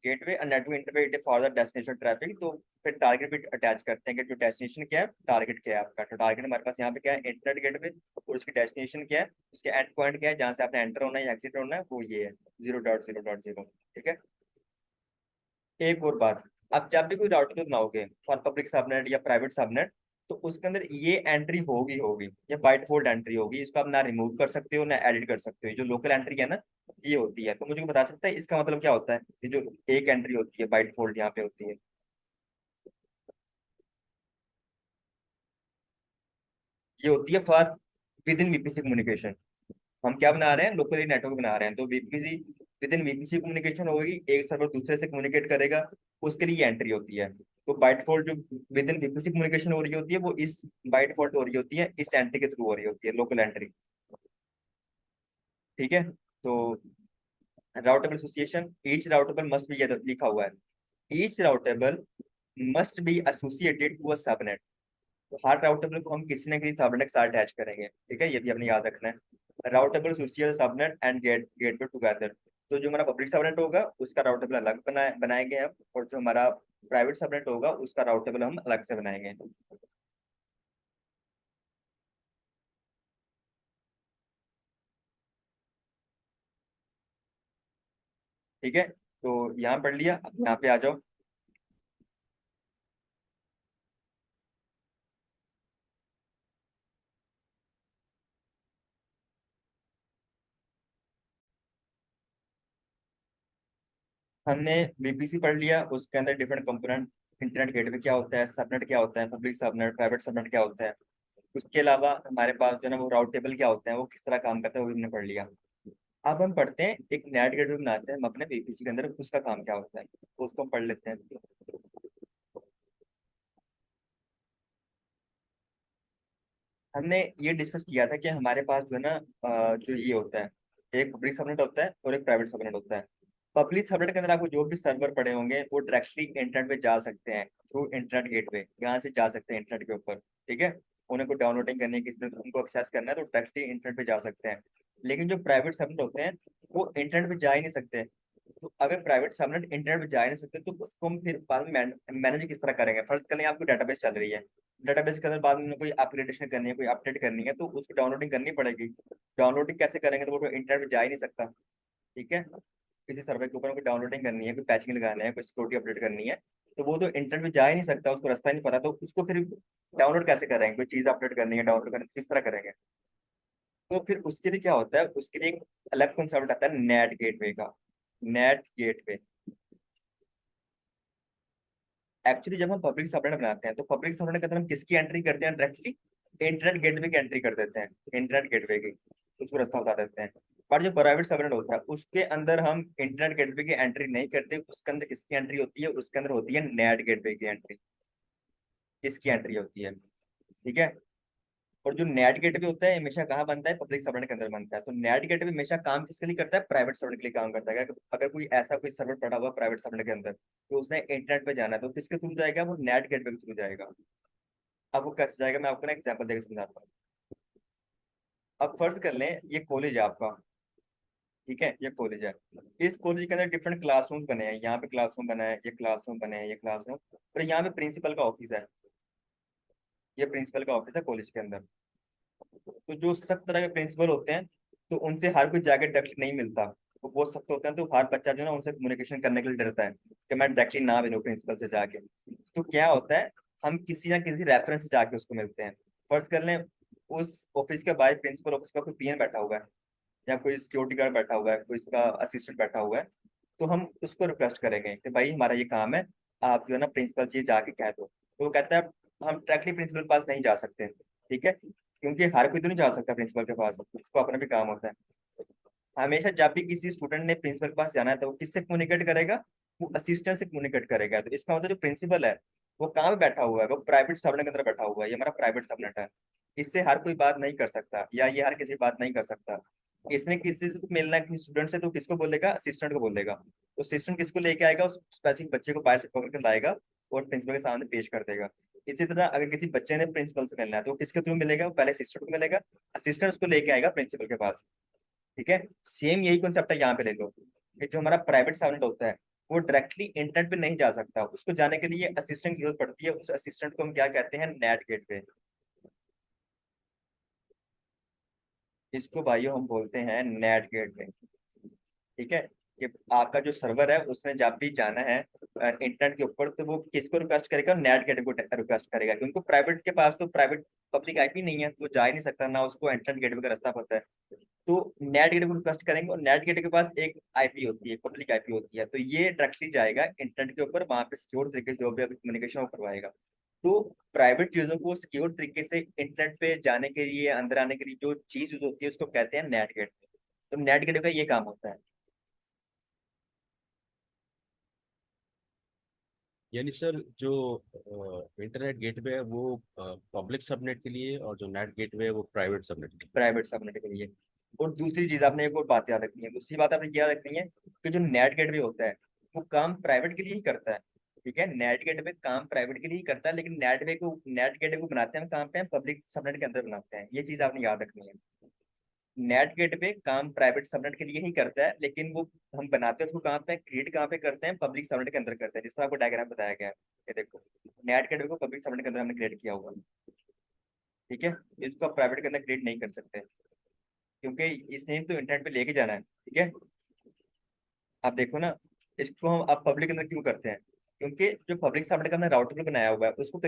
gateway a network interface for the destination traffic। तो फिर टारगेट भी अटैच करते हैं कि जो डेस्टिनेशन क्या है, टारगेट क्या है आपका। तो टारगेट हमारे पास यहाँ पे क्या है, इंटरनेट गेटवे, और उसकी डेस्टिनेशन क्या है, उसके एंड पॉइंट क्या है, जहाँ से आपने एंटर होना है या एग्जिट होना है, वो ये है 0.0.0। ठीक है, एक और बात, आप जब भी कोई राउटर बनाओगे फॉर पब्लिक सबनेट या प्राइवेट सबनेट, तो उसके अंदर ये एंट्री होगी होगी, ये बाय डिफॉल्ट एंट्री होगी। इसको आप ना रिमूव कर सकते हो ना एडिट कर सकते हो। जो लोकल एंट्री है ना, ये होती है। तो मुझे बता सकता है इसका मतलब क्या होता है? ये जो एक एंट्री होती है बाय डिफॉल्ट यहाँ पे होती है, ये होती है for with in VPC communication. हम क्या बना रहे हैं, लोकली नेटवर्क बना रहे हैं, तो VPC with in VPC communication होगी, एक सर्वर दूसरे से कम्युनिकेट करेगा, उसके लिए एंट्री होती है। तो बाय डिफॉल्ट जो विद इन वीपीसी कम्युनिकेशन हो रही होती है वो इस बाय डिफॉल्ट हो रही होती है, इस एंट्री के थ्रू हो रही होती है, लोकल एंट्री। ठीक है, तो route table association, each route table must be, लिखा हुआ है each route table must be associated to a subnet. तो हर राउटेबल को हम किसी न किसी सबनेट के साथ अटैच करेंगे। ठीक है, ये भी अपने याद रखना है। Routable associate subnet and gateway together. तो जो हमारा पब्लिक सबनेट होगा उसका राउटेबल अलग बनाएंगे हम, और जो हमारा प्राइवेट सबनेट होगा उसका राउटेबल हम अलग से बनाएंगे। ठीक है, तो यहाँ पढ़ लिया, अब यहाँ पे आ जाओ। हमने बीपीसी पढ़ लिया, उसके अंदर डिफरेंट कंपोनेंट, इंटरनेट गेटवे क्या होता है, सबनेट क्या होता है, पब्लिक सबनेट, प्राइवेट सबनेट क्या होता है। उसके अलावा हमारे पास जो है ना वो राउट टेबल क्या होते हैं, वो किस तरह काम करते हैं, वो भी हमने पढ़ लिया। अब हम पढ़ते हैं एक नेट गेटवे बनाते हैं हम अपने बीपीसी के अंदर, उसका काम क्या होता है, तो उसको हम पढ़ लेते हैं। हमने ये डिस्कस किया था कि हमारे पास जो है ना जो ये होता है, एक पब्लिक सबनेट होता है और एक प्राइवेट सबनेट होता है। पब्लिक सबनेट के अंदर आपको जो भी सर्वर पड़े होंगे वो डायरेक्टली इंटरनेट पे जा सकते हैं थ्रू इंटरनेट गेटवे, यहाँ से जा सकते हैं इंटरनेट के ऊपर। ठीक है, उन्हें को डाउनलोडिंग करनी है, किसी ने उनको एक्सेस करना है तो डायरेक्टली इंटरनेट पे जा सकते हैं। लेकिन जो प्राइवेट सबनेट होते हैं वो इंटरनेट पे जा ही नहीं सकते। तो अगर प्राइवेट सबनेट इंटरनेट पे जा ही नहीं सकते तो उसको हम फिर बाद में मैनेज किस तरह करेंगे? फर्स्ट करें, आपको डेटाबेस चल रही है, डेटाबेस के अंदर बाद में कोई अपग्रेडेशन करनी है, कोई अपडेट करनी है, तो उसको डाउनलोडिंग करनी पड़ेगी। डाउनलोडिंग कैसे करेंगे? तो वो इंटरनेट पे जा ही नहीं सकता। ठीक है, किसी सर्वर के ऊपर कोई डाउनलोडिंग करनी है, कोई पैचिंग लगाना है, कोई सिक्योरिटी अपडेट करनी है, तो वो तो इंटरनेट पे जा ही नहीं सकता, उसको रास्ता ही नहीं पता, तो उसको फिर डाउनलोड कैसे करेंगे? कोई चीज अपडेट करनी है, डाउनलोड करनी है, किस तरह करेंगे? तो फिर उसके लिए क्या होता है, उसके लिए एक अलग कंसेप्ट आता है नेट गेटवे का। नेट गेटवे एक्चुअली जब हम पब्लिक सबनेट बनाते हैं तो पब्लिक सबनेट के अंदर हम किसकी एंट्री करते हैं? डायरेक्टली इंटरनेट गेटवे की एंट्री कर देते हैं, इंटरनेट गेटवे की, उसको रास्ता बता देते हैं। पर जो प्राइवेट सबनेट होता है उसके अंदर हम इंटरनेट गेटवे की एंट्री नहीं करते, उसके अंदर किसकी एंट्री होती है? उसके अंदर होती है नेट गेटवे की एंट्री, इसकी एंट्री होती है। ठीक है, और जो नेट गेटवे होता है हमेशा कहाँ बनता है? पब्लिक सर्वर के अंदर बनता है। तो नेट गेटवे हमेशा काम किसके लिए करता है? प्राइवेट सर्वर के लिए काम करता है। अगर कोई ऐसा कोई सर्वर पड़ा हुआ प्राइवेट सर्वर के अंदर तो उसने इंटरनेट पे जाना है, तो किसके थ्रू जाएगा? वो नेट गेटवे के थ्रू जाएगा। अब वो कैसे जाएगा, मैं आपको ना एग्जांपल देकर समझाता हूँ। अब फर्ज कर लें ये कॉलेज है आपका, ठीक है, ये कॉलेज है। इस कॉलेज के अंदर डिफरेंट क्लासरूम बने हैं, यहाँ पे क्लासरूम बना है, ये क्लासरूम बने हैं, ये क्लासरूम, और यहाँ पे प्रिंसिपल का ऑफिस है, ये प्रिंसिपल का ऑफिस है कॉलेज के अंदर। तो जो सख्त तरह के प्रिंसिपल होते हैं, तो उनसे हर कोई जाके डायरेक्टली नहीं मिलता, वो बहुत सख्त होते हैं, तो हर बच्चा जो है ना उनसे कम्युनिकेशन करने के लिए डरता है कि मैं डायरेक्टली ना मिलूं प्रिंसिपल से जाके। तो क्या होता है, हम किसी ना किसी रेफरेंस से जाके उसको मिलते हैं। फर्ज कर लें उस ऑफिस के बाहर, प्रिंसिपल ऑफिस का कोई पीएन बैठा हुआ है, या कोई सिक्योरिटी गार्ड बैठा हुआ है, कोई इसका असिस्टेंट बैठा हुआ है, तो हम उसको रिक्वेस्ट करेंगे कि भाई हमारा ये काम है, आप जो है ना प्रिंसिपल से ये जाके कह दो। तो वो कहता है हम डायरेक्टली प्रिंसिपल के पास नहीं जा सकते, ठीक है, क्योंकि हर कोई तो नहीं जा सकता प्रिंसिपल के पास, उसको अपना भी काम होता है। हमेशा जब भी किसी स्टूडेंट ने प्रिंसिपल के पास जाना है, तो वो किससे कम्युनिकेट करेगा, वो असिस्टेंट से कम्युनिकेट करेगा। तो इसका मतलब जो प्रिंसिपल है वो कहाँ पे बैठा हुआ है, वो प्राइवेट सबनेट के अंदर बैठा हुआ है, ये हमारा प्राइवेट सबनेट है। इससे हर कोई बात नहीं कर सकता, या ये हर किसी बात नहीं कर सकता। इसने किसी से मिलना है किसी स्टूडेंट से, तो किसको बोलेगा, असिस्टेंट को बोलेगा। तो असिस्टेंट किसको लेके आएगा, उस स्पेसिफिक बच्चे को बाहर से पकड़ कर लाएगा और प्रिंसिपल के सामने पेश कर देगा। इसी तरह अगर किसी बच्चे ने प्रिंसिपल से मिलना है, तो वो किसके थ्रू मिलेगा, वो पहले असिस्टेंट को मिलेगा, असिस्टेंट उसको लेके आएगा प्रिंसिपल के पास। ठीक है, सेम यही कॉन्सेप्ट है यहाँ पे ले लो, कि जो हमारा प्राइवेट स्टूडेंट होता है वो डायरेक्टली इंटरनेट पे नहीं जा सकता, उसको जाने के लिए असिस्टेंट की जरूरत पड़ती है। उस असिस्टेंट को हम क्या कहते हैं, नेट गेटवे। इसको भाइयों हम बोलते हैं नेट गेटवे। ठीक है, कि आपका जो सर्वर है उसने जब भी जाना है इंटरनेट के ऊपर, तो वो किसको रिक्वेस्ट करेगा, नेट गेटवे को रिक्वेस्ट करेगा, क्योंकि प्राइवेट के पास तो प्राइवेट पब्लिक आईपी नहीं है, तो वो जा ही नहीं सकता, ना उसको इंटरनेट गेटवे का रास्ता पता है। तो नेट गेटवे को रिक्वेस्ट करेंगे, और नेट गेटवे के पास एक आईपी होती है, पब्लिक आईपी होती है, तो ये डायरेक्टली जाएगा इंटरनेट के ऊपर, वहां पे सिक्योर तरीके से जो भी कम्युनिकेशन वो करवाएगा। तो प्राइवेट चीजों को सिक्योर तरीके से इंटरनेट पे जाने के लिए, अंदर आने के लिए जो चीज यूज होती है, उसको कहते हैं नेट गेटवे। तो नेट गेटवे का ये काम होता है। यानी सर जो इंटरनेट गेटवे है वो पब्लिक सबनेट के लिए, और जो नेट गेटवे है वो प्राइवेट सबनेट के लिए। प्राइवेट सबनेट के लिए। और दूसरी चीज आपने एक और बात याद रखनी है, दूसरी बात आपने याद रखनी है कि जो नेट गेटवे होता है वो काम प्राइवेट के लिए ही करता है। ठीक है, नेट गेटवे काम प्राइवेट के लिए ही करता है, लेकिन नेट गेटवे को बनाते हैं हम कहाँ पे, हम पब्लिक सबनेट के अंदर बनाते हैं, ये चीज आपने याद रखनी है। नेट गेटवे काम प्राइवेट सबनेट के लिए ही करता है, लेकिन वो हम बनाते हैं उसको कहाँ पे, क्रिएट कहाँ पे करते हैं, पब्लिक सबनेट के अंदर करते हैं, जिस तरह आपको डायग्राम बताया गया है। ये देखो, नेट गेटवे को पब्लिक सबनेट के अंदर हमने क्रिएट किया हुआ है। ठीक है, इसको आप प्राइवेट के अंदर क्रिएट नहीं कर सकते, क्योंकि इसने तो इंटरनेट पे लेके जाना है। ठीक है, आप देखो ना, इसको हम अब पब्लिक के अंदर क्यों करते हैं, क्योंकि जो पब्लिक सबनेट का हमने राउटर बनाया हुआ है, उसको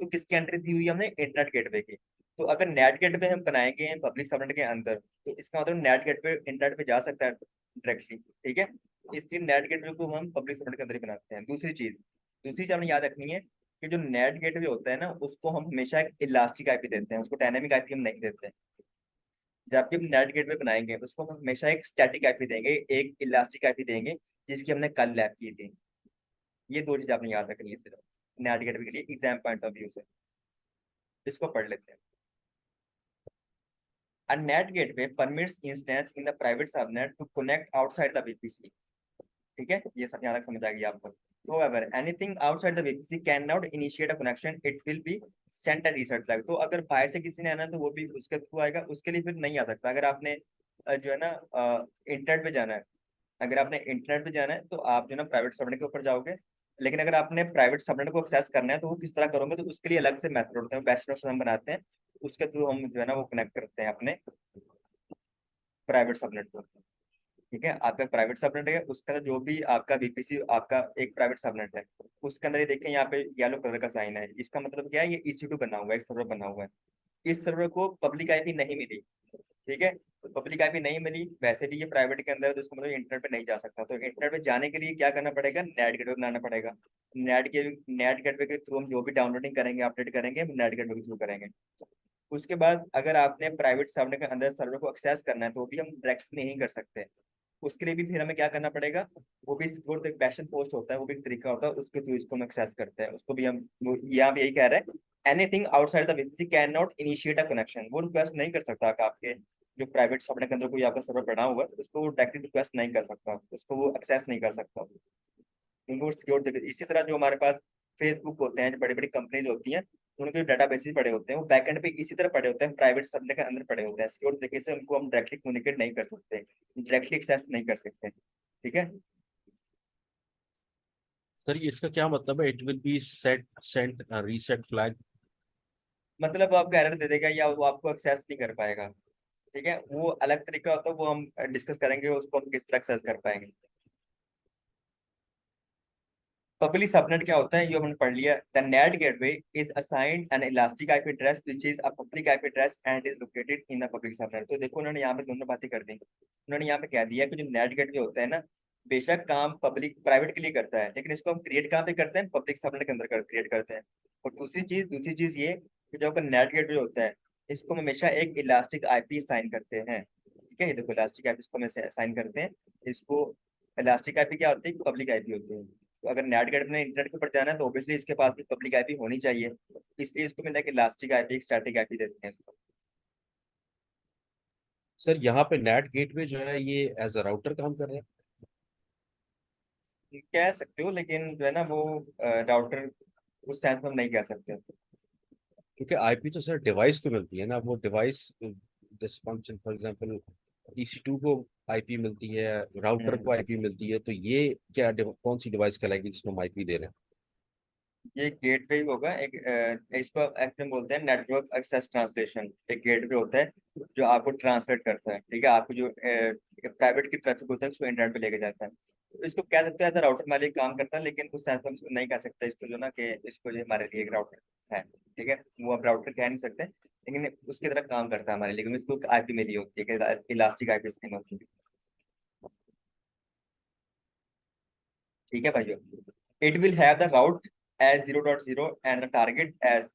किसकी एंट्री दी हुई है हमने, इंटरनेट गेटवे की। तो अगर नेट गेटवे हम बनाएंगे पब्लिक सबनेट के अंदर, तो इसका मतलब नेट गेटवे इंटरनेट पे जा सकता है डायरेक्टली। ठीक है, इसलिए नेट गेटवे को हम पब्लिक सबनेट के अंदर ही बनाते हैं। दूसरी चीज हमें याद रखनी है कि जो नेट गेटवे होता है ना, उसको हम हमेशा एक इलास्टिक आईपी देते हैं, उसको डायनेमिक आईपी हम नहीं देते। जब भी हम नेट गेटवे बनाएंगे उसको हम हमेशा एक स्टैटिक आईपी देंगे, एक इलास्टिक आईपी देंगे, जिसकी हमने कल लैब की थी। ये दो चीज आपने याद रखनी है सिर्फ नेट गेटवे के लिए, एग्जाम पॉइंट ऑफ व्यू से। इसको पढ़ लेते हैं। A net gateway permits instance in the private subnet to connect outside the VPC. ठीक है, ये सब यहाँ तक समझ आ गई आपको। However, anything outside the VPC cannot initiate a connection. It will be sent a reset flag. तो अगर बाहर से किसी ने आना है तो वो भी उसके थ्रू आएगा, उसके लिए फिर नहीं आ सकता। अगर आपने जो है ना इंटरनेट पे जाना है, अगर आपने इंटरनेट पे जाना है तो आप जो है ना प्राइवेट सबनेट के ऊपर जाओगे। लेकिन अगर आपने प्राइवेट सबनेट को एक्सेस करना है तो वो किस तरह करोगे, तो उसके लिए अलग से मेथड होते हैं, बैच नोट्स हम बनाते हैं, उसके थ्रू हम जो है ना वो कनेक्ट करते हैं अपने प्राइवेट सबनेट को। ठीक है, आपका प्राइवेट सबनेट है, उसके अंदर जो भी आपका वीपीसी, आपका एक प्राइवेट सबनेट है, उसके अंदर ये देखें यहाँ पे येलो कलर का साइन है, इसका मतलब क्या है, ये EC2 बना हुआ है, एक सर्वर बना हुआ है। इस सर्वर को पब्लिक आईपी नहीं मिली। ठीक है, तो पब्लिक आईपी नहीं मिली, वैसे भी ये प्राइवेट के अंदर है, तो इसका मतलब इंटरनेट पे नहीं जा सकता। तो इंटरनेट पे जाने के लिए क्या करना पड़ेगा, नेट गेटवे बनाना पड़ेगा। नेट गेटवे के थ्रू हम जो भी डाउनलोडिंग करेंगे, अपडेट करेंगे, नेट गेटवे के थ्रू करेंगे। उसके बाद अगर आपने प्राइवेट सर्वर के अंदर सर्वर को एक्सेस करना है, तो भी हम डायरेक्ट नहीं कर सकते। उसके लिए भी फिर हमें क्या करना पड़ेगा, वो भी सिक्योर एक पैशन पोस्ट होता है, वो भी एक तरीका होता है, उसके थ्रू इसको हम एक्सेस करते हैं। उसको भी हम यहाँ पे यही कह रहे हैं, anything outside the VPC can not initiate a connection. वो रिक्वेस्ट नहीं कर सकता कि आपके जो प्राइवेट सर्वर के अंदर कोई आपका सर्वर बना हुआ है, तो उसको वो डायरेक्टली रिक्वेस्ट नहीं कर सकता, उसको वो एक्सेस नहीं कर सकता, क्योंकि वो सिक्योर। इसी तरह जो हमारे पास फेसबुक होते हैं, जो बड़ी बड़ी कंपनीज होती हैं, उनके डाटाबेसेस पड़े होते हैं वो बैकएंड पे इसी तरह पड़े होते हैं, प्राइवेट सबनेट के अंदर पड़े होते हैं। सिक्योर तरीके से उनको हम डायरेक्टली कम्युनिकेट नहीं कर सकते, डायरेक्टली एक्सेस नहीं कर सकते। ठीक है, सर ये इसका क्या मतलब है, it will be set sent reset flag? मतलब वो आपको एरर दे देगा या वो आपको एक्सेस नहीं कर पाएगा। ठीक है, वो अलग तरीका होता है, वो हम डिस्कस करेंगे उसको हम किस तरह एक्सेस कर पाएंगे। पब्लिक सबनेट क्या होता है ये हमने पढ़ लिया। The net gateway is assigned N elastic IP address which is a public IP address and is located in the public subnet. तो देखो उन्होंने यहाँ पे दोनों बातें कर दी। उन्होंने यहाँ पे कह दिया कि जो नेट गेटवे होता है ना, बेशक काम पब्लिक प्राइवेट के लिए करता है, लेकिन इसको हम क्रिएट कहाँ पे करते हैं, पब्लिक सबनेट के अंदर क्रिएट करते हैं। और दूसरी चीज ये कि जो आपका नेट गेटवे होता है, इसको हम हमेशा एक इलास्टिक आईपी साइन करते हैं। ठीक है, ये देखो इलास्टिक आईपी इसको हम साइन करते हैं। इसको इलास्टिक आईपी क्या होती है, पब्लिक आईपी होती है। तो अगर नेट गेट में इंटरनेट के ऊपर जाना है तो ऑब्वियसली इसके पास भी पब्लिक आईपी होनी चाहिए, इसलिए इसको मिलता है कि इलास्टिक आईपी, एक स्टैटिक आईपी देते हैं इसको। सर यहाँ पे नेट गेटवे जो है ये एज अ राउटर काम कर रहा है? कह सकते हो, लेकिन जो है ना वो राउटर उस सेंस में हम नहीं कह सकते। क्योंकि आईपी तो सर डिवाइस को मिलती है ना, वो डिवाइस जैसे फंक्शन फॉर एग्जांपल EC2 को आईपी मिलती है, राउटर हम्म, को आईपी मिलती है, तो ये क्या कौन सी डिवाइस कहलाएगी जिसको हम आईपी दे रहे हैं? ये गेटवे ही होगा एक, इसको एक्चुअली बोलते हैं नेटवर्क एक्सेस ट्रांसलेशन। एक गेटवे होता है जो आपको ट्रांसलेट करता है, ठीक है, आपको जो प्राइवेट की ट्रैफिक होता है उसको इंटरनेट पे लेके जाता है। तो इसको कह सकते हैं एज राउटर हमारे लिए काम करता है, लेकिन उस सेंस में इसको नहीं कह सकते इसको जो ना कि इसको ये हमारे लिए एक राउटर है। ठीक है, वो आप राउटर कह नहीं सकते, लेकिन उसकी तरह काम करता है हमारे लिए, क्योंकि इसको आईपी मिली होती है कि इलास्टिक आईपी स्कीम होती है। ठीक है भाइयों, it will have the route as 0.0 and the target as,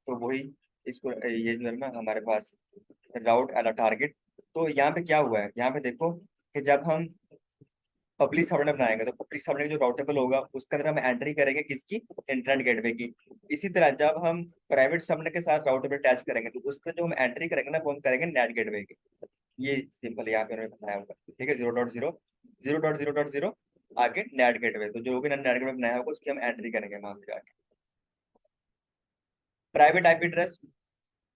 तो वही इसको ये जो है ना हमारे पास राउट एट अ टारगेट। तो यहाँ पे क्या हुआ है, यहाँ पे देखो कि जब हम पब्लिक सबनेट बनाएंगे तो पब्लिक सबनेट जो राउटेबल होगा उसके अंदर हम एंट्री करेंगे किसकी, इंटरनेट गेटवे की। इसी तरह जब हम प्राइवेट सबनेट के साथ राउटेबल अटैच करेंगे तो उसका जो हम एंट्री करेंगे ना वो हम करेंगे नेट गेटवे की। ये सिंपल यहाँ पे उन्होंने बताया होगा। ठीक है, 0.0 0.0.0 आगे नेट गेटवे, तो जो भी नेट गेटवे बनाया होगा उसकी हम एंट्री करेंगे वहां पे आके। Private IP address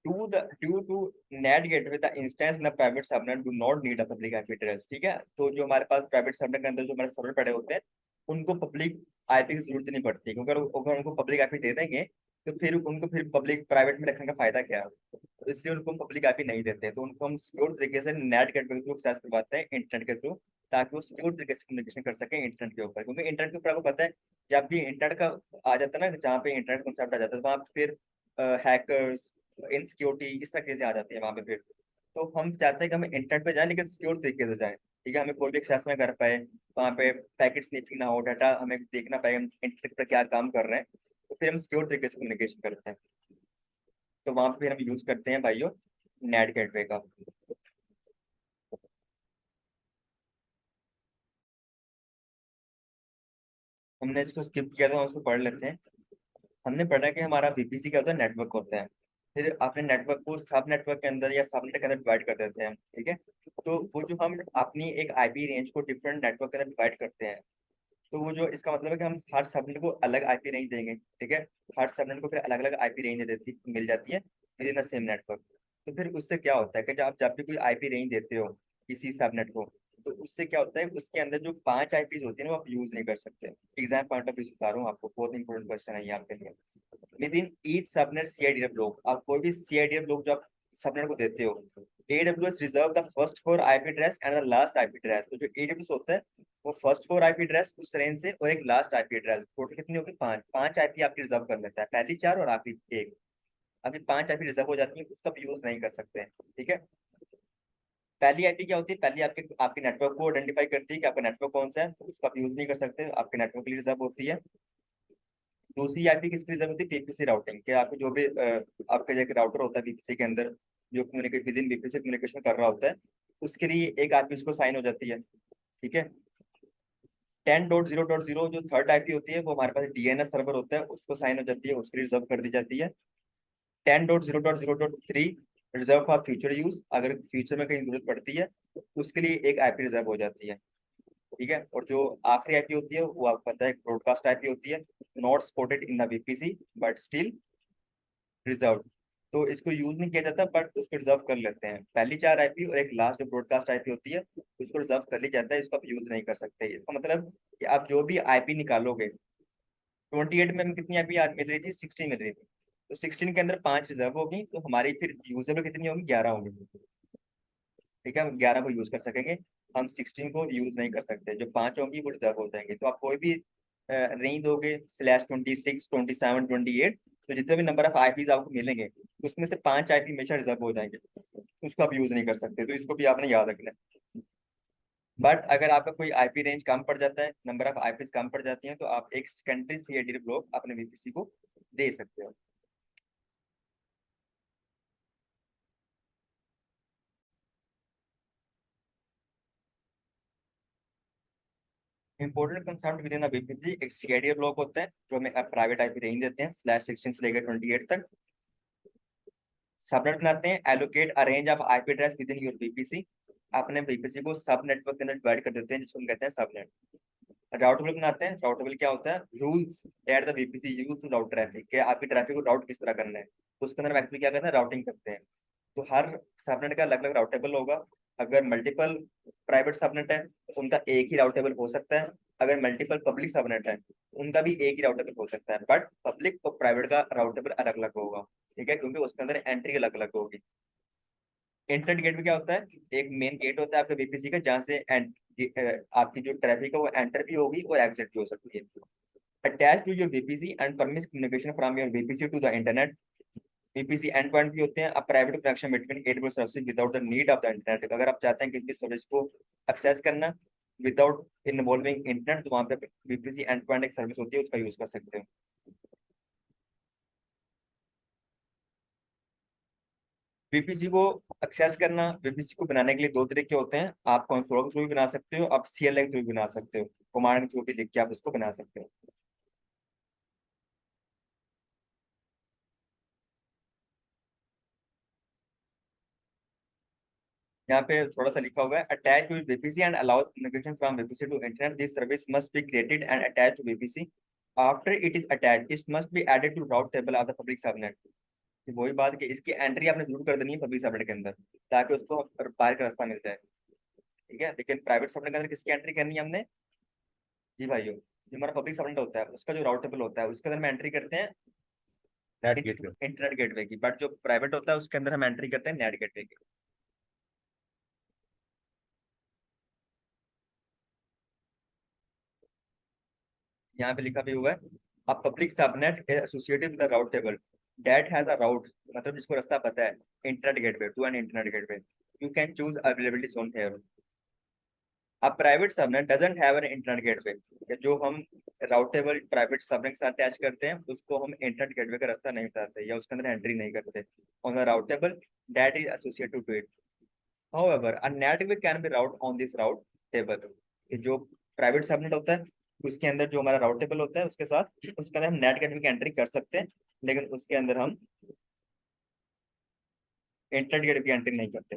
due to NAT gateway, the instance in the private subnet do not need a public IP address। ठीक है, तो जो हमारे पास प्राइवेट सबनेट के अंदर जो हमारे सर्वर पड़े होते हैं उनको पब्लिक आईपी की जरूरत नहीं पड़ती, क्योंकि अगर उनको पब्लिक आईपी दे देंगे तो फिर पब्लिक प्राइवेट में रखने का फायदा क्या है। तो इसलिए उनको पब्लिक आईपी नहीं देते, तो उनको हम सिक्योर तरीके से नेट गेटवे के थ्रू एक्सेस करवाते हैं इंटरनेट के थ्रू, ताकि वो सिक्योर तरीके से कम्युनिकेशन कर सके इंटरनेट के ऊपर। क्योंकि इंटरनेट के ऊपर आपको पता है जब भी इंटरनेट का आ जाता है ना, जहाँ पे इंटरनेट कॉन्सेप्ट आ जाता है वहाँ पे फिर हैकर्स, इनसिक्योरिटी इस तरह चीजें आ जाती है वहां पे फिर। तो हम चाहते हैं कि हम इंटरनेट पे जाए लेकिन सिक्योर तरीके से जाए। ठीक है, हमें कोई भी एक्सेस ना कर पाए, वहां पे पैकेट स्निफिंग ना हो, डाटा हमें देखना पाए हम इंटरनेट पर क्या काम कर रहे हैं, तो फिर हम सिक्योर तरीके से कम्युनिकेशन करते हैं। तो वहां पे फिर हम यूज करते हैं भाइयों नेट गेटवे का। हमने इसको स्किप किया था, हम उसको पढ़ लेते हैं। हमने पढ़ा कि हमारा VPC क्या होता है, नेटवर्क होता है। फिर आपने नेटवर्क को सब नेटवर्क के अंदर या सबनेट के अंदर डिवाइड कर देते हैं। ठीक है, तो वो जो हम अपनी एक आईपी रेंज को डिफरेंट नेटवर्क के अंदर डिवाइड करते हैं, तो वो जो इसका मतलब है कि हम हर सबनेट को अलग आईपी रेंज देंगे। ठीक है, हर सबनेट को फिर अलग अलग आईपी रेंज देती मिल जाती है with in the same network. तो फिर उससे क्या होता है कि जब भी कोई आईपी रेंज देते हो किसी सबनेट को, तो उससे क्या होता है उसके अंदर जो 5 आईपीज होती है ना वो आप यूज नहीं कर सकते। एग्जाम पॉइंट ऑफ व्यू से बता रहा हूँ आपको, बहुत इंपॉर्टेंट क्वेश्चन है ये आपके लिए। With in each subnet CIDF block, आप कोई भी CIDF ब्लॉक जो आप सबनेट को देते हो, AWS reserve the first 4 IP address and the last IP address. तो जो AWS होता है वो फर्स्ट 4 आईपी एड्रेस उस रेंज से और एक लास्ट आईपी एड्रेस, टोटल कितनी होगी, 5 5 आईपी आपकी रिजर्व कर लेता है, पहली 4 और आखिरी एक। अगर 5 आईपी रिजर्व हो जाती है उसका भी यूज नहीं कर सकते हैं। ठीक है, पहली आईपी क्या होती है, पहली आपके आपके नेटवर्क को आइडेंटिफाई करती है कि आपका नेटवर्क कौन सा है, तो उसका यूज नहीं कर सकते, आपके नेटवर्क के लिए रिजर्व होती है। दूसरी आईपी किसकी रिजर्व होती है, VPC राउटिंग के, आपको जो भी आपका जो राउटर होता है VPC के अंदर जो communicate with in VPC communication कर रहा होता है, उसके लिए एक आईपी उसको साइन हो जाती है। ठीक है, 10.0.0 जो थर्ड आईपी होती है वो हमारे पास DNS सर्वर होता है, उसको साइन हो जाती है, उसके रिजर्व कर दी जाती है। 10.0.0.3 रिजर्व फॉर फ्यूचर यूज, अगर फ्यूचर में कहीं जरूरत पड़ती है तो उसके लिए एक आईपी रिजर्व हो जाती है। ठीक है, और जो आखिरी आईपी होती है वो आपको पता है ब्रॉडकास्ट आईपी होती है, not supported in the VPC but still reserve. तो इसको यूज नहीं किया जाता बट उसको रिजर्व कर लेते हैं। पहली 4 आईपी और एक लास्ट जो ब्रॉडकास्ट आईपी होती है उसको रिजर्व कर लिया जाता है, इसको आप यूज नहीं कर सकते। इसका मतलब कि आप जो भी आईपी निकालोगे, 28 में हमें कितनी आईपी मिल रही थी, 16 मिल रही थी, तो 16 के अंदर 5 रिजर्व होगी, तो हमारी फिर यूजेबल कितनी होगी, 11 होगी। ठीक है, हम 11 को यूज कर सकेंगे, हम 16 को यूज नहीं कर सकते। जो 5 होंगी वो रिजर्व हो जाएंगे। तो आप कोई भी रेंज दोगे /26, 27, 28, तो जितने भी नंबर ऑफ आईपीज आपको मिलेंगे उसमें से 5 आईपी हमेशा रिजर्व हो जाएंगे, उसको आप यूज नहीं कर सकते। तो इसको भी आपने याद रखना है। बट अगर आपका कोई आईपी रेंज कम पड़ जाता है, नंबर ऑफ आईपीज कम पड़ जाती हैं, तो आप एक सेकेंडरी सीएडी ब्लॉक अपने वीपीसी को दे सकते हो। Important concept with in BPC, एक सीआईडी ब्लॉक होता है जो हमें प्राइवेट आईपी रेंज देते हैं /16 से लेकर 28 तक। सबनेट बनाते हैं, allocate a range of IP address with in your BPC, अपने बीपीसी को सब नेटवर्क के अंदर डिवाइड कर देते हैं, जिसको हम कहते हैं सबनेट। राउटेबल बनाते हैं, राउटेबल क्या होता है, rules that the VPC use to route traffic, कि आपकी ट्रैफिक को राउट किस तरह करना है, उसके अंदर हम एक्चुअली क्या करते हैं, राउटिंग करते हैं। तो हर सबनेट का अलग अलग राउटेबल होगा। अगर मल्टीपल प्राइवेट सबनेट है तो उनका एक ही राउटेबल हो सकता है। अगर मल्टीपल पब्लिक सबनेट है उनका भी एक ही राउटेबल हो सकता है, बट पब्लिक और प्राइवेट का राउटेबल अलग अलग होगा। ठीक है, क्योंकि उसके अंदर एंट्री अलग अलग होगी। इंटरनेट गेट में क्या होता है, एक मेन गेट होता है आपके बीपीसी का, जहाँ से आपकी जो ट्रैफिक है वो एंटर भी होगी और एग्जिट भी हो सकती है। Attach to your VPC and permit communication from your VPC to the internet. VPC endpoint भी होते हैं, a private connection between at services without the need of the internet. अगर आप चाहते हैं किसी भी सर्विस को एक्सेस करना विदाउट इन्वॉल्विंग इंटरनेट, तो वहाँ पे बीपीसी एंड पॉइंट एक सर्विस होती है, उसका यूज कर सकते हो। बीपीसी को एक्सेस करना, बीपीसी को बनाने के लिए दो तरीके होते हैं, आप कंसोल के थ्रू भी बना सकते हो, आप सीएलआई के थ्रू भी बना सकते हो, कमांड के थ्रू भी लिख के आप उसको बना सकते हो। यहाँ पे थोड़ा सा लिखा हुआ है, attach to VPC and allow communication from VPC to internet, this service must be created and attach to VPC, after it is attach it must be added to route table of the public subnet. वही बात कि इसकी entry आपने जरूर कर देनी है public subnet के अंदर, ताकि उसको बाहर का रास्ता मिल जाए। ठीक है, लेकिन प्राइवेट सबनेट के अंदर किसकी एंट्री करनी है हमने, जी भाइयों, जो हमारा पब्लिक सबनेट होता है उसका जो राउट टेबल होता है उसके अंदर हम एंट्री करते हैं नेट गेटवे। इंटरनेट गेटवे की, बट जो प्राइवेट होता है उसके अंदर हम एंट्री करते हैं नेट गेटवे की। यहाँ पे लिखा भी हुआ है, a public subnet is associated with the route table that has a route, मतलब जिसको रास्ता पता है, internet gateway to an internet gateway, you can choose availability zone here. A private subnet doesn't have an internet gateway, जो हम राउट table private subnet के साथ attach करते हैं उसको हम इंटरनेट गेटवे का रास्ता नहीं बताते या उसके अंदर एंट्री नहीं करते on the route table that is associated to it. However, a network can be route on this route table, कि जो प्राइवेट सबनेट होता है उसके अंदर जो हमारा राउट टेबल होता है उसके साथ उसके अंदर हम नेट गेटवे की एंट्री कर सकते हैं, लेकिन उसके अंदर हम इंटरनेट गेटवे की एंट्री नहीं करते।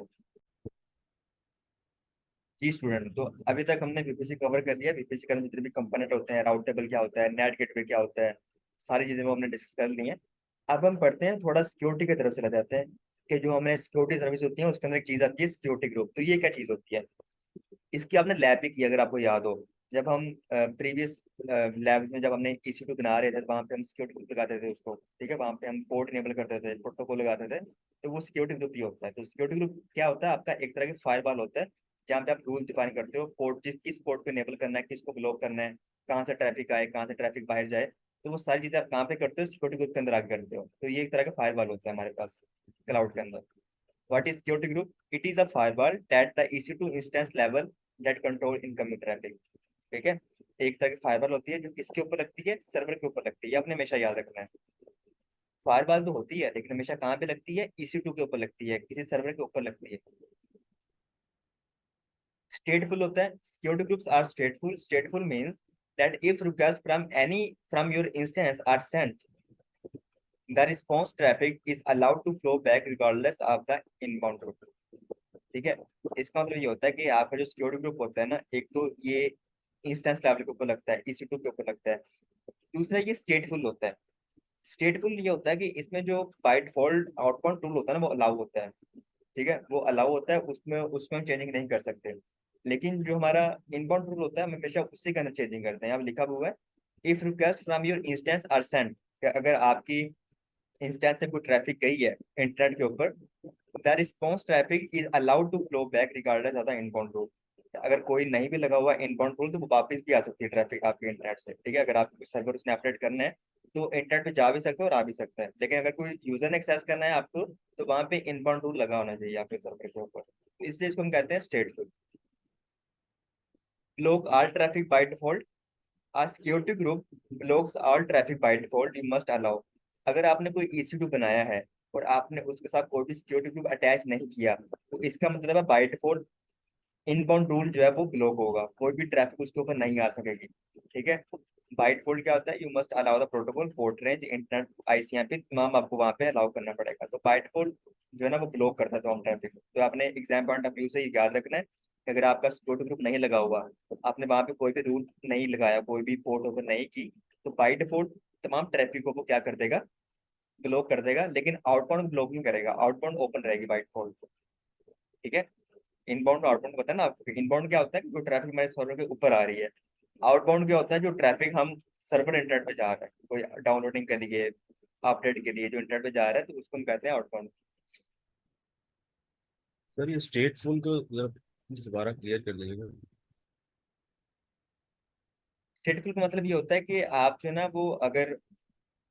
जी स्टूडेंट, तो अभी तक हमने बीपीसी कवर कर लिया। बीपीसी के अंदर जितने भी कंपोनेंट होते हैं, राउट टेबल क्या होता है, नेट गेटवे क्या होता है, सारी चीजें वो हमने डिस्कस कर ली हैं। अब हम पढ़ते हैं, थोड़ा सिक्योरिटी की तरफ चले जाते हैं, कि जो हमें सिक्योरिटी सर्विस होती है उसके अंदर एक चीज आती है सिक्योरिटी ग्रुप। तो ये क्या चीज होती है, इसकी आपने लैब भी की अगर आपको याद हो, जब हम प्रीवियस लैब्स में जब हमने EC2 बना रहे थे तो वहाँ पे हम सिक्योरिटी ग्रुप लगाते थे उसको। ठीक है, वहाँ पे हम पोर्ट इनेबल करते थे, प्रोटोकॉल लगाते थे, तो वो सिक्योरिटी ग्रुप ये होता है। तो सिक्योरिटी ग्रुप क्या होता है, आपका एक तरह की फायरवॉल होता है, जहाँ पे आप रूल डिफाइन करते हो, पोर्ट किस पोर्ट को इनेबल करना है, किसको ब्लॉक करना है, कहाँ से ट्रैफिक आए, कहाँ से ट्रैफिक बाहर जाए। तो वो सारी चीजें आप कहाँ पे करते हो, सिक्योरिटी ग्रुप के अंदर आके करते हो। तो ये एक तरह का फायरवॉल होता है हमारे पास क्लाउड के अंदर। What is security group? It is a firewall at the EC2 instance level that control incoming traffic. ठीक है, एक तरह की फायरवॉल होती है जो किसके ऊपर लगती है, सर्वर के ऊपर लगती है, ये आपने हमेशा याद रखना है। फायरवॉल तो होती है लेकिन हमेशा कहाँ पे लगती है, EC2 के ऊपर लगती है, किसी सर्वर के ऊपर लगती है। स्टेटफुल होता है, security groups are stateful. Stateful means that if request from your instance are sent, the response traffic is allowed to flow back regardless of the inbound route। ठीक है, इसका मतलब ये होता है कि आपका जो सिक्योरिटी ग्रुप होता है ना, एक तो ये इंस्टेंस लेवल के ऊपर लगता है, EC2 के ऊपर लगता है, दूसरा ये स्टेटफुल होता है। स्टेटफुल ये होता है कि इसमें जो बाय डिफॉल्ट आउटबाउंड टूल होता है ना वो अलाउ होता है, ठीक है, वो अलाउ होता है, उसमें उसमें हम चेंजिंग नहीं कर सकते। लेकिन जो हमारा इनबाउंड रूल होता है हम हमेशा उसी के अंदर चेंजिंग करते हैं। यहाँ पे लिखा हुआ है if request from your instance are sent, अगर आपकी इंस्टेंस से कोई ट्रैफिक गई है इंटरनेट के ऊपर, the response traffic is allowed to flow back regardless of the inbound rule. अगर कोई नहीं भी लगा हुआ इनबाउंड रूल तो वो वापस भी आ सकती है ट्रैफिक आपके इंटरनेट से, ठीक है, अगर आपको सर्वर उसने अपडेट करना है तो इंटरनेट पे जा भी सकते हो और आ भी सकता है। लेकिन अगर कोई यूजर ने एक्सेस करना है आपको तो वहां पे इनबाउंड रूल लगा होना चाहिए आपके सर्वर के ऊपर, तो इसलिए इसको हम कहते हैं stateful. Block all traffic by default, a security group blocks all traffic by default, you must allow. अगर आपने कोई EC2 बनाया है और आपने उसके साथ कोई भी सिक्योरिटी ग्रुप अटैच नहीं किया तो इसका मतलब है बाय डिफॉल्ट इनबाउंड रूल जो है वो ब्लॉक होगा, कोई भी ट्रैफिक उसके ऊपर नहीं आ सकेगी, ठीक है। बाय डिफॉल्ट क्या होता है, you must allow the protocol port range internet ICMP तमाम आपको वहां पे अलाउ करना पड़ेगा। तो बाय डिफॉल्ट जो है ना वो ब्लॉक करता है तमाम ट्रैफिक। तो आपने एग्जाम पॉइंट ऑफ व्यू से ये याद रखना है कि अगर आपका सिक्योरिटी ग्रुप नहीं लगा हुआ, आपने वहां पे कोई भी रूल नहीं लगाया, कोई भी पोर्ट ओपन नहीं की, तो बाय डिफॉल्ट तमाम ट्रैफिक को वो क्या कर देगा, ब्लॉक कर देगा। लेकिन आउटबाउंड ब्लॉक नहीं करेगा, आउटबाउंड ओपन रहेगी बाय डिफॉल्ट, ठीक है। इनबाउंड आउटबाउंड पता है ना आपको, इनबाउंड क्या होता है कि जो ट्रैफिक हमारे सर्वर के ऊपर आ रही है। आउटबाउंड क्या होता है जो ट्रैफिक हम सर्वर इंटरनेट पे जा रहा है, कोई डाउनलोडिंग के लिए, अपडेट के लिए जो इंटरनेट पे जा रहा है, तो उसको हम कहते हैं आउटबाउंड। सर ये स्टेटफुल को जरा दोबारा क्लियर कर देंगे। स्टेटफुल का मतलब ये होता है कि आप जो है ना वो अगर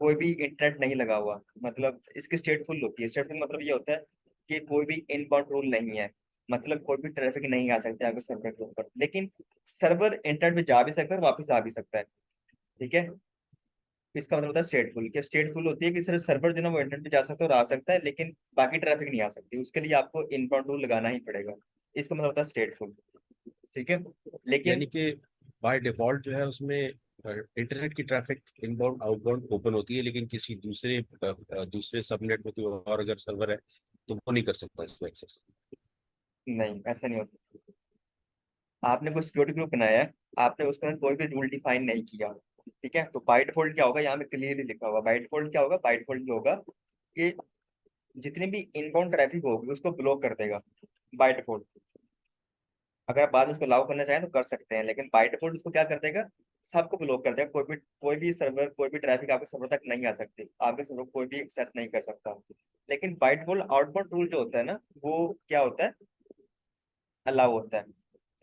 कोई भी इंटरनेट नहीं लगा हुआ, मतलब इसकी स्टेटफुल होती है। स्टेटफुल मतलब ये होता है कि कोई भी इनबाउंड रूल नहीं है, मतलब कोई भी ट्रैफिक नहीं आ सकता है आपके सर्वर के ऊपर, लेकिन सर्वर इंटरनेट पे जा भी सकता है और वापस आ भी सकता है, ठीक है। इसका मतलब होता है स्टेटफुल, कि स्टेटफुल होती है कि सिर्फ सर्वर जो है ना वो इंटरनेट पे जा सकता है और आ सकता है, लेकिन बाकी ट्रैफिक नहीं आ सकती, उसके लिए आपको इनबाउंड रूल लगाना ही पड़ेगा। इसका मतलब होता है स्टेटफुल, ठीक है। लेकिन यानी कि बाय डिफॉल्ट जो है उसमें इंटरनेट की ट्रैफिक इनबाउंड आउटबाउंड ओपन होती है, लेकिन किसी दूसरे सबनेट में कोई और अगर सर्वर है तो वो नहीं कर सकता इसको एक्सेस। नहीं, ऐसा नहीं होता। आपने कोई सिक्योरिटी ग्रुप बनाया है, आपने उसके अंदर कोई भी रूल डिफाइन नहीं किया, ठीक है, तो बाय डिफॉल्ट क्या होगा, यहाँ पे क्लियरली लिखा होगा बाय डिफॉल्ट क्या होगा, बाय डिफॉल्ट ये होगा कि जितनी भी इनबाउंड ट्रैफिक होगी उसको ब्लॉक कर देगा बाय डिफॉल्ट। अगर आप बाद में उसको अलाउ करना चाहें तो कर सकते हैं, लेकिन बाय डिफॉल्ट उसको क्या कर देगा, सबको ब्लॉक कर देगा। कोई भी सर्वर, कोई भी ट्रैफिक आपके सर्वर तक नहीं आ सकती, आपके सर्वर को कोई भी एक्सेस नहीं कर सकता। लेकिन बाय डिफॉल्ट आउटबाउंड रूल जो होता है ना वो क्या होता है, अलाउ होता है,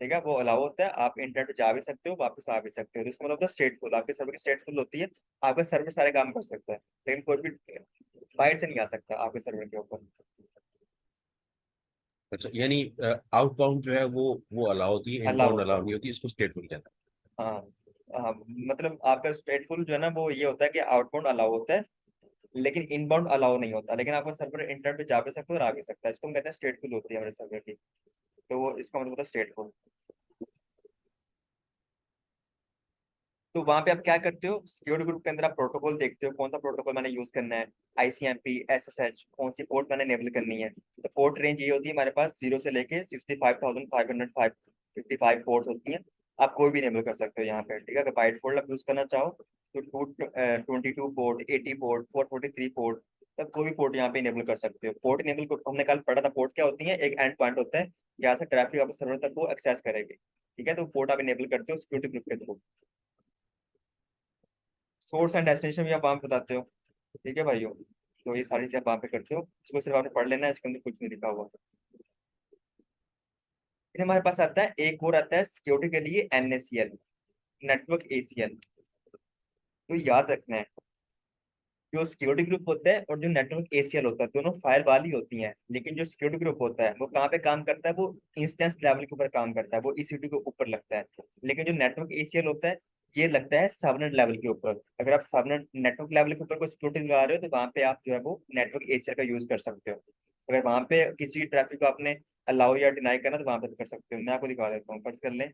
ठीक है, वो अलाउ होता है। आप इंटरनेट पे जा भी सकते हो, वापस आ भी सकते हो, तो इसका मतलब होता है स्टेटफुल। आपके सर्वर की स्टेटफुल होती है, आपका सर्वर सारे काम कर सकता है, लेकिन कोई भी बाहर से नहीं आ सकता आपके सर्वर के ऊपर। अच्छा, यानी आउटबाउंड जो है वो अलाउ होती है, अलाउ इनबाउंड होता अलाउ है, नहीं होती, इसको स्टेटफुल कहते हाँ। हाँ, मतलब आपका स्टेटफुल जो है ना वो ये होता है कि आउटबाउंड अलाउ होता है, लेकिन इनबाउंड अलाउ नहीं होता, लेकिन आपका सर्वर इंटरनेट पे जा भी सकता है और आ भी सकता है, इसको हम कहते हैं स्टेटफुल होती है हमारे सर्वर की। तो वो इसका मतलब होता है स्टेटफुल। तो वहां पे आप क्या करते हो, सिक्योरिटी ग्रुप के अंदर आप प्रोटोकॉल देखते हो, कौन सा प्रोटोकॉल मैंने यूज करना है, ICMP SSH, कौन सी पोर्ट मैंने एनेबल करनी है। तो पोर्ट रेंज ये होती है हमारे पास 0 से लेके 65,555 पोर्ट होती हैं। आप कोई भी इनेबल कर सकते हो यहाँ पे, ठीक है। अगर बाय डिफॉल्ट आप यूज करना चाहो तो 22 पोर्ट, 80 पोर्ट, 443 पोर्ट, तब कोई भी पोर्ट यहाँ पे इनेबल कर सकते हो। पोर्ट इनेबल को हमने कल पढ़ा था, पोर्ट क्या होती है, एक एंड पॉइंट होता है यहाँ से ट्रैफिक आपके सर्वर तक वो एक्सेस करेगी, ठीक है। तो पोर्ट आप इनेबल करते हो सिक्योरिटी ग्रुप के थ्रू। सोर्स एंड डेस्टिनेशन भी आप वहां पे बताते हो, ठीक है भाइयों। तो ये सारी चीजें आप वहां पे करते हो, इसको सिर्फ आपने पढ़ लेना है, इसके अंदर कुछ नहीं लिखा हुआ। फिर हमारे पास आता है एक और आता है सिक्योरिटी के लिए NACL, नेटवर्क ACL। तो याद रखना है जो सिक्योरिटी ग्रुप होता है और जो नेटवर्क ACL होता है दोनों फायर ही होती हैं, लेकिन जो सिक्योरिटी ग्रुप होता है वो कहाँ पे काम करता है, वो इंस्टेंस लेवल के ऊपर काम करता है, वो EC2 के ऊपर लगता है। लेकिन जो नेटवर्क ACL होता है ये लगता है सबनेट लेवल के ऊपर। अगर आप सबनेट नेटवर्क लेवल के ऊपर कोई सिक्योरिटी लगा रहे हो तो वहां पे आप जो है वो नेटवर्क ACL का यूज कर सकते हो। अगर वहां पे किसी ट्रैफिक को आपने अलाउ या डिनाई करना तो वहां पे भी कर सकते हो। मैं आपको दिखा देता हूँ, फर्ज कर लें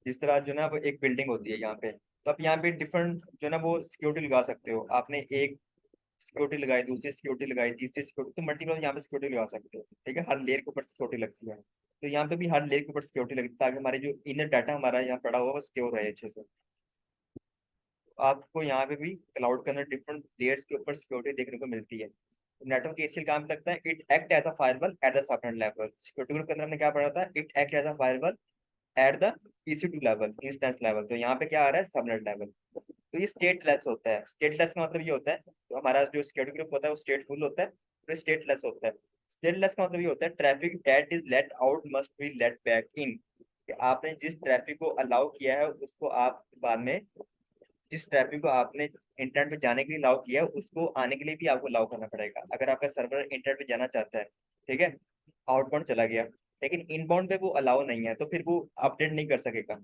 जिस तरह जो ना वो एक बिल्डिंग होती है यहाँ पे, तो आप यहाँ पे डिफरेंट जो है ना वो सिक्योरिटी लगा सकते हो। आपने एक सिक्योरिटी लगाई, दूसरी सिक्योरिटी लगाई, तीसरी सिक्योरिटी, तो मल्टीपल यहाँ पे सिक्योरिटी लगा सकते हो, ठीक है। हर लेयर के ऊपर सिक्योरिटी लगती है, तो यहाँ पे भी हर लेयर के ऊपर सिक्योरिटी लगती है ताकि हमारी जो इनर डाटा हमारा यहाँ पड़ा हुआ है वो सिक्योर रहे अच्छे से। आपको यहाँ पे भी क्लाउड के अंदर डिफरेंट लेयर्स के ऊपर सिक्योरिटी देखने को मिलती है। नेटवर्क एसीएल काम करता है, it act as a firewall at the subnet level. Security group के अंदर हमने क्या पढ़ा था, it act as a firewall at the EC2 level, instance level. तो यहाँ पे क्या आ रहा है, सबनेट लेवल। तो ये स्टेटलेस होता है। स्टेटलेस का मतलब ये होता है, तो हमारा जो सिक्योरिटी ग्रुप होता है वो स्टेटफुल होता है, तो स्टेटलेस होता है। स्टेटलेस का मतलब ये होता है, traffic that is let out must be let back in. कि आपने जिस ट्रैफिक को अलाउ किया है उसको आप बाद में, जिस ट्रैफिक को आपने इंटरनेट पे जाने के लिए अलाउ किया है उसको आने के लिए भी आपको अलाउ करना पड़ेगा। अगर आपका सर्वर इंटरनेट पे जाना चाहता है, ठीक है, आउटबाउंड चला गया, लेकिन इनबाउंड पे वो अलाउ नहीं है, तो फिर वो अपडेट नहीं कर सकेगा।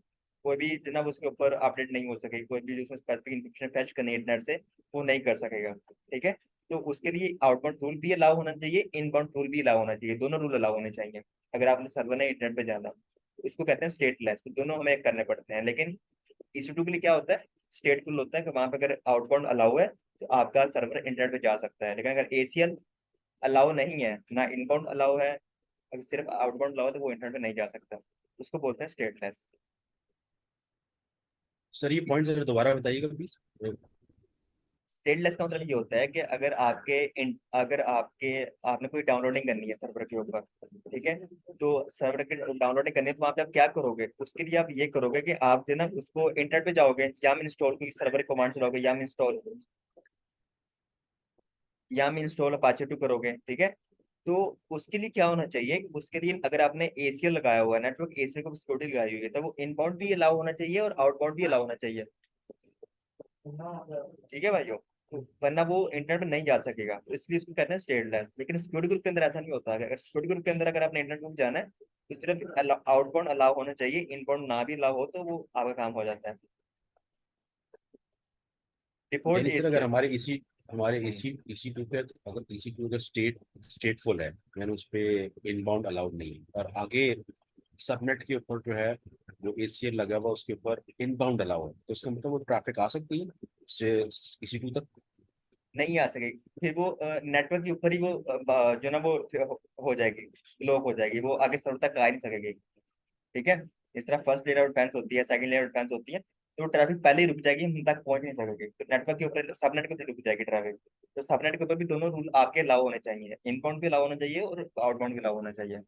कोई भी जनाब उसके ऊपर अपडेट नहीं हो सकेगी, कोई भी जो उसमें स्पेसिफिक इन्फॉर्मेशन फैच करनी है इंटरनेट से, वो नहीं कर सकेगा। ठीक है, तो उसके लिए आउटबाउंड रूल भी अलाउ होना चाहिए, इनबाउंड रूल भी अलाउ होना चाहिए, दोनों रूल अलाउ होने चाहिए। अगर आपने सर्वर ने इंटरनेट पे जाना, इसको कहते हैं स्टेटलेस। तो दोनों हमें करने पड़ते हैं, लेकिन EC2 के लिए क्या होता है, स्टेटफुल होता है कि वहां पे अगर आउटबाउंड अलाउ है तो आपका सर्वर इंटरनेट पे जा सकता है। लेकिन अगर ACL अलाउ नहीं है, ना इनबाउंड अलाउ है, अगर सिर्फ आउटबाउंड अलाउ है, तो वो इंटरनेट पे नहीं जा सकता। उसको बोलते हैं स्टेटलेस। सर ये पॉइंट जरा दोबारा बताइएगा प्लीज। स्टेटलेस का मतलब ये होता है कि अगर अगर आपने कोई डाउनलोडिंग करनी है सर्वर के ऊपर, ठीक है, तो सर्वर की डाउनलोडिंग करनी है, तो वहाँ पे आप क्या करोगे, उसके लिए आप ये करोगे कि आप जो है ना उसको इंटरनेट पे जाओगे, याम इंस्टॉल कोई सर्वर कमांड चलाओगे, याम इंस्टॉल अपाचे 2 करोगे, ठीक है। तो उसके लिए क्या होना चाहिए, उसके लिए अगर आपने ACL लगाया हुआ है, नेटवर्क ACL को सिक्योरिटी लगाई हुई है, तो वो इनबाउंड भी अलाउ होना चाहिए और आउटबाउंड भी अलाउ होना चाहिए। ठीक है भाइयों, तो वरना वो इंटरनेट पे नहीं जा सकेगा, तो इसलिए इसको कहते हैं स्टेटलेस। लेकिन सिक्योरिटी ग्रुप के अंदर ऐसा नहीं होता। अगर सिक्योरिटी ग्रुप के अंदर अगर आपने इंटरनेट पे जाना है, तो सिर्फ आउटबाउंड अलाउ होना चाहिए, इनबाउंड ना भी अलाउ हो तो वो आपका काम हो जाता है। डिफॉल्ट यानी सर अगर ACL। हमारे इसी टू पे, अगर इसी टू अगर स्टेटफुल है, यानी उस पे इनबाउंड अलाउड नहीं है, और आगे सबनेट के ऊपर जो है जो ACL लगा हुआ उसके ऊपर इनबाउंड अलाउ है, तो इसका मतलब वो ट्रैफिक आ सकती है इसी टू तक। नहीं आ सकेगी, फिर वो नेटवर्क के ऊपर ही वो जो ना वो फिर हो जाएगी, ब्लॉक हो जाएगी, वो आगे सर्वर तक आ ही नहीं सकेगी। ठीक है, इस तरह फर्स्ट लेयर ऑफ डिफेंस होती है, सेकंड लेयर ऑफ डिफेंस होती है, तो ट्रैफिक पहले ही रुक जाएगी, हम तक पहुंच नहीं सकेगी। तो नेटवर्क के ऊपर, सबनेट के ऊपर रुक जाएगी ट्रैफिक। तो सबनेट के ऊपर भी दोनों रूल आपके लागू होने चाहिए, इनबाउंड भी लागू होना चाहिए और आउटबाउंड भी लागू होना चाहिए।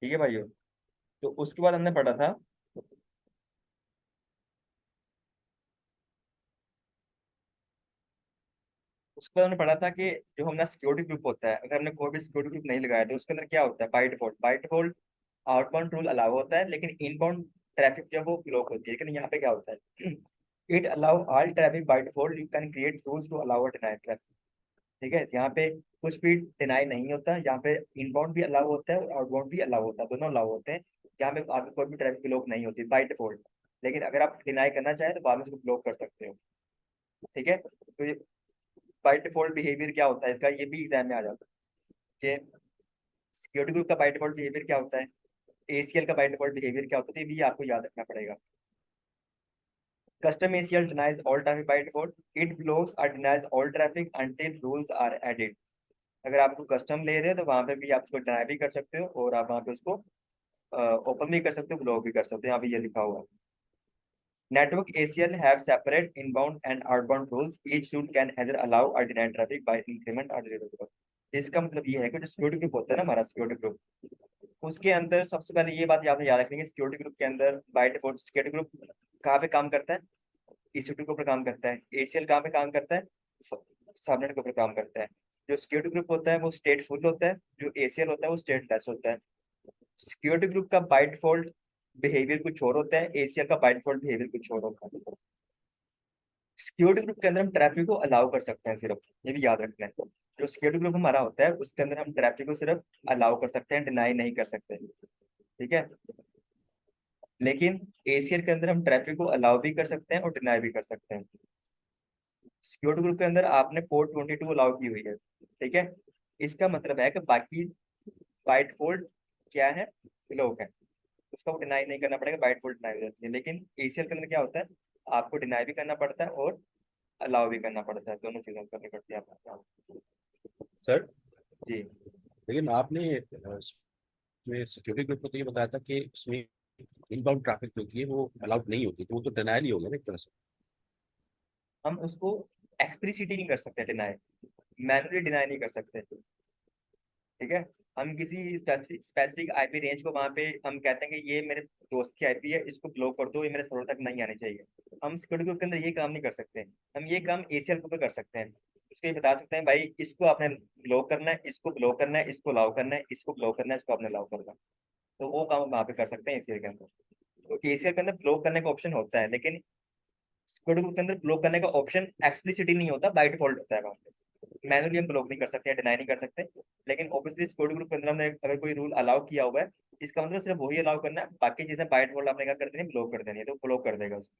ठीक है भाइयों, तो उसके बाद हमने पढ़ा था, उसके बाद हमने पढ़ा था कि जो हमारा सिक्योरिटी ग्रुप होता है, अगर हमने कोई भी सिक्योरिटी ग्रुप नहीं लगाया तो उसके अंदर क्या होता है, by default outbound rule allow होता है, लेकिन इनबाउंड ट्रैफिक जो है वो ब्लॉक होती है। लेकिन यहाँ पे क्या होता है, it allow all traffic by default, you can create rules to allow और डिनाई ट्रैफिक। ठीक है, यहाँ पे कुछ भी डिनाई नहीं होता, यहाँ पे इनबाउंड भी अलाउ होता है और आउटबाउंड भी अलाउ होता है, दोनों अलाउ होते हैं। यहाँ पे आपकी कोई भी ट्रैफिक ब्लॉक नहीं होती बाय डिफॉल्ट। लेकिन अगर आप डिनाई करना चाहें तो बाद में उसको ब्लॉक कर सकते हो। ठीक है, तो ये बाय डिफॉल्ट बिहेवियर क्या होता है इसका, ये भी एग्जाम में आ जाता है कि सिक्योरिटी ग्रुप का बाय डिफॉल्ट बिहेवियर क्या होता है, ACL का बाय डिफॉल्ट बिहेवियर क्या होता है, तो ये भी आपको याद रखना पड़ेगा। Custom ACL denies all traffic by default. It blocks or denies all traffic until rules are added. अगर आप कस्टम ले रहे हो तो वहां पे भी आप उसको डिनाई भी कर सकते हो और आप वहां पे उसको ओपन भी कर सकते हो, ब्लॉक भी कर सकते हो, यहाँ पे ये लिखा हुआ है। Network ACL have separate inbound and outbound rules. Each rule can either allow or deny traffic by increment or zero. इसका मतलब ये है कि जो सिक्योरिटी ग्रुप होता है ना, हमारा सिक्योरिटी ग्रुप, उसके अंदर सबसे पहले ये बात आपने याद रखनी है, सिक्योरिटी ग्रुप के अंदर बाय डिफॉल्ट सिक्योरिटी ग्रुप कहाँ पे काम करता है, EC2 के ऊपर काम करता है। ACL कहाँ पे काम करता है, सबनेट के ऊपर काम करता है। जो सिक्योरिटी ग्रुप होता है वो स्टेटफुल होता है, जो ACL होता है वो स्टेटलेस होता है। सिक्योरिटी ग्रुप का बाय डिफॉल्ट बिहेवियर कुछ और होता है, ACL का बाय डिफॉल्ट बिहेवियर कुछ और होता है। सिक्योरिटी ग्रुप के अंदर हम ट्रैफिक को अलाउ कर सकते हैं सिर्फ, ये भी याद रखना है। जो सिक्योरिटी ग्रुप हमारा होता है उसके अंदर हम ट्रैफिक को सिर्फ अलाउ कर सकते हैं, डिनाई नहीं कर सकते। ठीक है, लेकिन ACL के अंदर हम ट्रैफिक को अलाउ भी कर सकते हैं और डिनाई भी कर सकते हैं। सिक्योरिटी ग्रुप के अंदर आपने पोर्ट 22 अलाउ की हुई है, ठीक है, इसका मतलब है कि बाकी बाय डिफॉल्ट क्या है, ब्लॉक है, उसका डिनाई नहीं करना पड़ेगा, बाय डिफॉल्ट डिनाई हो जाती है। लेकिन ACL के अंदर क्या होता है, आपको डिनाई भी करना पड़ता है और अलाउ भी करना पड़ता है, दोनों चीजें करनी पड़ती है आपको। सर जी। लेकिन आपने में सिक्योरिटी ग्रुप ने तो ये बताया था कि उसमें इनबाउंड ट्रैफिक जो होती है वो अलाउड नहीं होती, तो वो तो डिनायल ही होगा ना एक तरह से। हम उसको एक्सप्लिसिटली नहीं कर सकते डिनाई, मैनुअली डिनाई नहीं कर सकते। ठीक है, हम किसी स्पेसिफिक आईपी रेंज को वहां पे हम कहते हैं कि ये मेरे दोस्त की आईपी है, इसको ब्लॉक कर दो, ये मेरे सर्वर तक नहीं आनी चाहिए। हम सिक्योरिटी ग्रुप के अंदर ये काम नहीं कर सकते। हम ये काम एसीएल ग्रुप पे कर सकते हैं। उसको ये बता सकते हैं भाई इसको आपने ब्लॉक करना है, इसको ब्लॉक करना है, इसको अलाउ करना है, इसको ब्लॉक करना है, इसको आपने अलाउ करना है। तो वो काम हम वहाँ पे कर सकते हैं एसीएल के अंदर। तो एसीएल के अंदर ब्लॉक करने का ऑप्शन होता है, लेकिन सिक्योरिटी ग्रुप के अंदर ब्लॉक करने का ऑप्शन एक्सप्लिसिटली नहीं होता, बाय डिफॉल्ट होता है वहाँ पे। मैनुअली हम ब्लॉक नहीं कर सकते, डिनाई नहीं कर सकते। लेकिन ऑब्वियसली सिक्योरिटी ग्रुप के अंदर हमने अगर कोई रूल अलाउ किया हुआ है, इसका मतलब सिर्फ वही अलाउ करना है, बाकी चीजें बाय डिफॉल्ट आपने क्या कर देनी, ब्लॉक कर देनी है, तो ब्लॉक कर देगा उसको।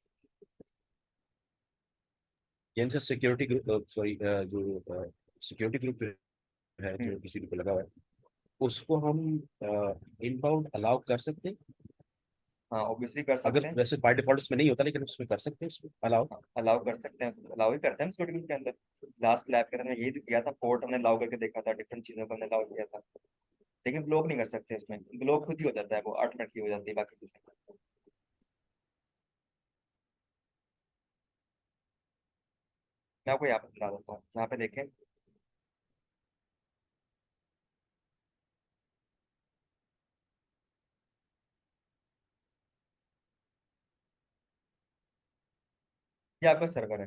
यानी कि सिक्योरिटी ग्रुप, सॉरी, जो सिक्योरिटी ग्रुप है हम्म, जो किसी पे लगा हुआ है, उसको हम इनबाउंड अलाउ कर सकते हैं। हाँ ऑब्वियसली कर अगर सकते हैं। वैसे बाय डिफॉल्ट उसमें नहीं होता, लेकिन उसमें कर सकते हैं उसको अलाउ। अलाउ कर सकते हैं, अलाउ ही करते हैं सिक्योरिटी ग्रुप के अंदर। लास्ट लैब के अंदर हमने यही तो किया था, पोर्ट हमने अलाउ करके देखा था, डिफरेंट चीजों को हमने अलाउ किया था। लेकिन ब्लॉक नहीं कर सकते इसमें, ब्लॉक खुद ही हो जाता है, वो ऑटोमेटिकली हो जाती है बाकी चीजें। मैं आपको यहाँ पे बता देता हूँ, यहाँ पे देखें। ये आपका सर्वर है,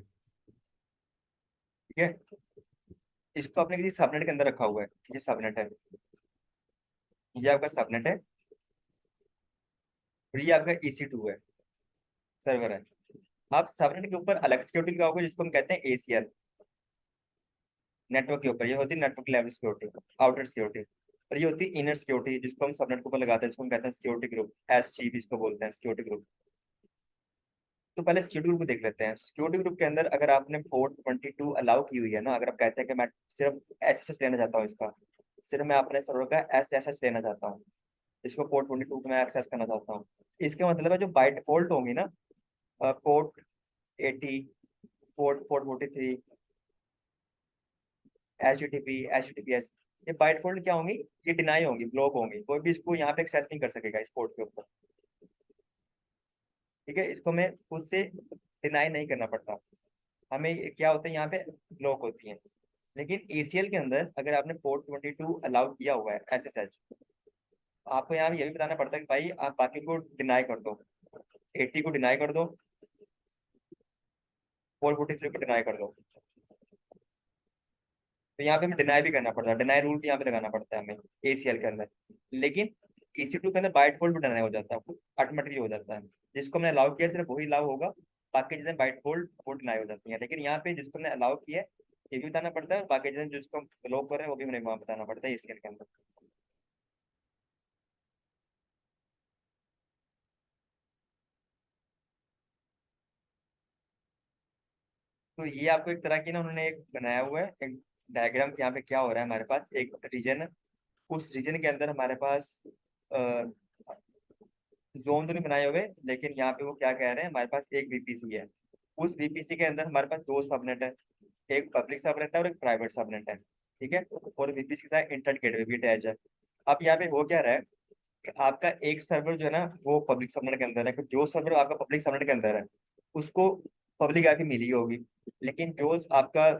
ठीक है। इसको आपने किसी सबनेट के अंदर रखा हुआ है, ये सबनेट है, ये आपका सबनेट है, और ये आपका EC2 है, सर्वर है। आप सबनेट के ऊपर अलग सिक्योरिटी लगाओगे जिसको हम कहते हैं ACL। नेटवर्क के ऊपर ये होती है network level security, outer security. और ये होती है इनर सिक्योरिटी, जिसको हम सबनेट के ऊपर लगाते हैं, जिसको हम कहते हैं सिक्योरिटी ग्रुप, SG इसको बोलते हैं, सिक्योरिटी ग्रुप। तो पहले सिक्योरिटी ग्रुप को देख लेते हैं। सिक्योरिटी ग्रुप के अंदर अगर आपने पोर्ट 22 अलाउ की हुई है ना, अगर आप कहते हैं कि मैं सिर्फ SSH लेना चाहता हूँ, इसका सिर्फ मैं अपने सर्वर का SSH लेना चाहता हूँ, इसको पोर्ट 22 को मैं एक्सेस करना चाहता हूँ, इसका मतलब है जो बाय डिफॉल्ट होंगी ना, पोर्ट 80, पोर्ट 443, HTTPS, ये बाय डिफॉल्ट क्या होंगी, ये डिनाई होंगी, ब्लॉक होंगी, कोई भी इसको यहाँ पे एक्सेस नहीं कर सकेगा इस पोर्ट के ऊपर। ठीक है, इसको हमें खुद से डिनाई नहीं करना पड़ता, हमें क्या होता है यहाँ पे ब्लॉक होती है। लेकिन ACL के अंदर अगर आपने पोर्ट 22 अलाउ किया हुआ है SSH, आपको यहाँ ये भी बताना पड़ता है कि भाई आप बाकी को डिनाई कर दो, 80 को डिनाई कर दो, 443 को डिनाई कर दो। तो यहाँ पे हमें डिनाई भी करना पड़ता है, डिनाई रूल भी यहाँ पे लगाना पड़ता है हमें ACL के अंदर। लेकिन EC2 के अंदर बाय डिफॉल्ट भी डिनाई हो जाता है, ऑटोमेटिकली हो जाता है। जिसको हमने अलाउ किया सिर्फ वही अलाउ होगा, बाकी चीजें बाय डिफॉल्ट वो डिनाई हो जाती हैं। लेकिन यहाँ पे जिसको हमने अलाउ किया है ये भी बताना पड़ता है, बाकी चीजें जिसको हम ब्लॉक कर रहे हैं वो भी हमें वहाँ बताना पड़ता है ACL के अंदर। तो ये आपको एक तरह की ना उन्होंने एक बनाया हुआ है एक डायग्राम, कि यहाँ पे क्या हो रहा है। हमारे पास एक रीजन है, उस रीजन के अंदर हमारे पास जोन तो नहीं बनाए हुए, लेकिन यहाँ पे वो क्या कह रहे हैं, हमारे पास एक VPC है, उस VPC के अंदर हमारे पास दो सबनेट है, एक पब्लिक सबनेट है और एक प्राइवेट सबनेट है। ठीक है, और VPC के साथ इंटरनेट गेटवे भी अटैच है। अब यहाँ पे हो क्या रहा है कि आपका एक सर्वर जो है ना वो पब्लिक सबनेट के अंदर है, जो सर्वर आपका पब्लिक सबनेट के अंदर है उसको पब्लिक आईपी मिली होगी, लेकिन जो आपका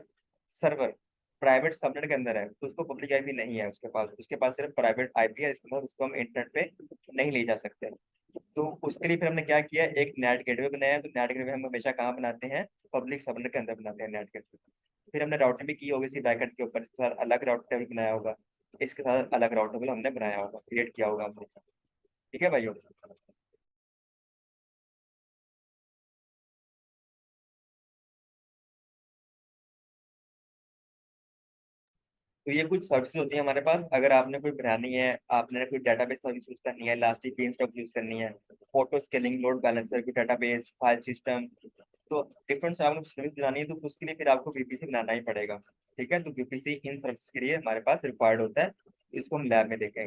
सर्वर प्राइवेट सबनेट के अंदर है तो उसको पब्लिक आईपी नहीं है, उसके पास सिर्फ प्राइवेट आईपी है, इसके बाद उसको हम इंटरनेट पे नहीं ले जा सकते। तो उसके लिए फिर हमने क्या किया, एक नेट गेटवे बनाया है। तो नेट गेटवे हम हमेशा कहाँ बनाते हैं, पब्लिक सबनेट के अंदर बनाते हैं नेट गेटवे। फिर हमने राउटिंग भी की होगी इसी बैकेंड के ऊपर, इसके साथ अलग राउटर टेबल बनाया होगा, इसके साथ अलग राउटर टेबल हमने बनाया होगा, क्रिएट किया होगा हमने। ठीक है भाइयों। तो ये कुछ सर्विसेज होती है हमारे पास, अगर आपने कोई बनानी है, आपने कोई डेटाबेस सर्विस यूज करनी है, इलास्टिक बीनस्टॉक यूज करनी है, फोटो स्केलिंग, लोड बैलेंसर, कोई डेटाबेस फाइल सिस्टम, तो डिफरेंट आपको सर्विस बनानी है, तो उसके लिए फिर आपको VPC बनाना ही पड़ेगा। ठीक है, तो VPC इन सर्विस के लिए हमारे पास रिक्वायर्ड होता है, इसको हम लैब में देखेंगे।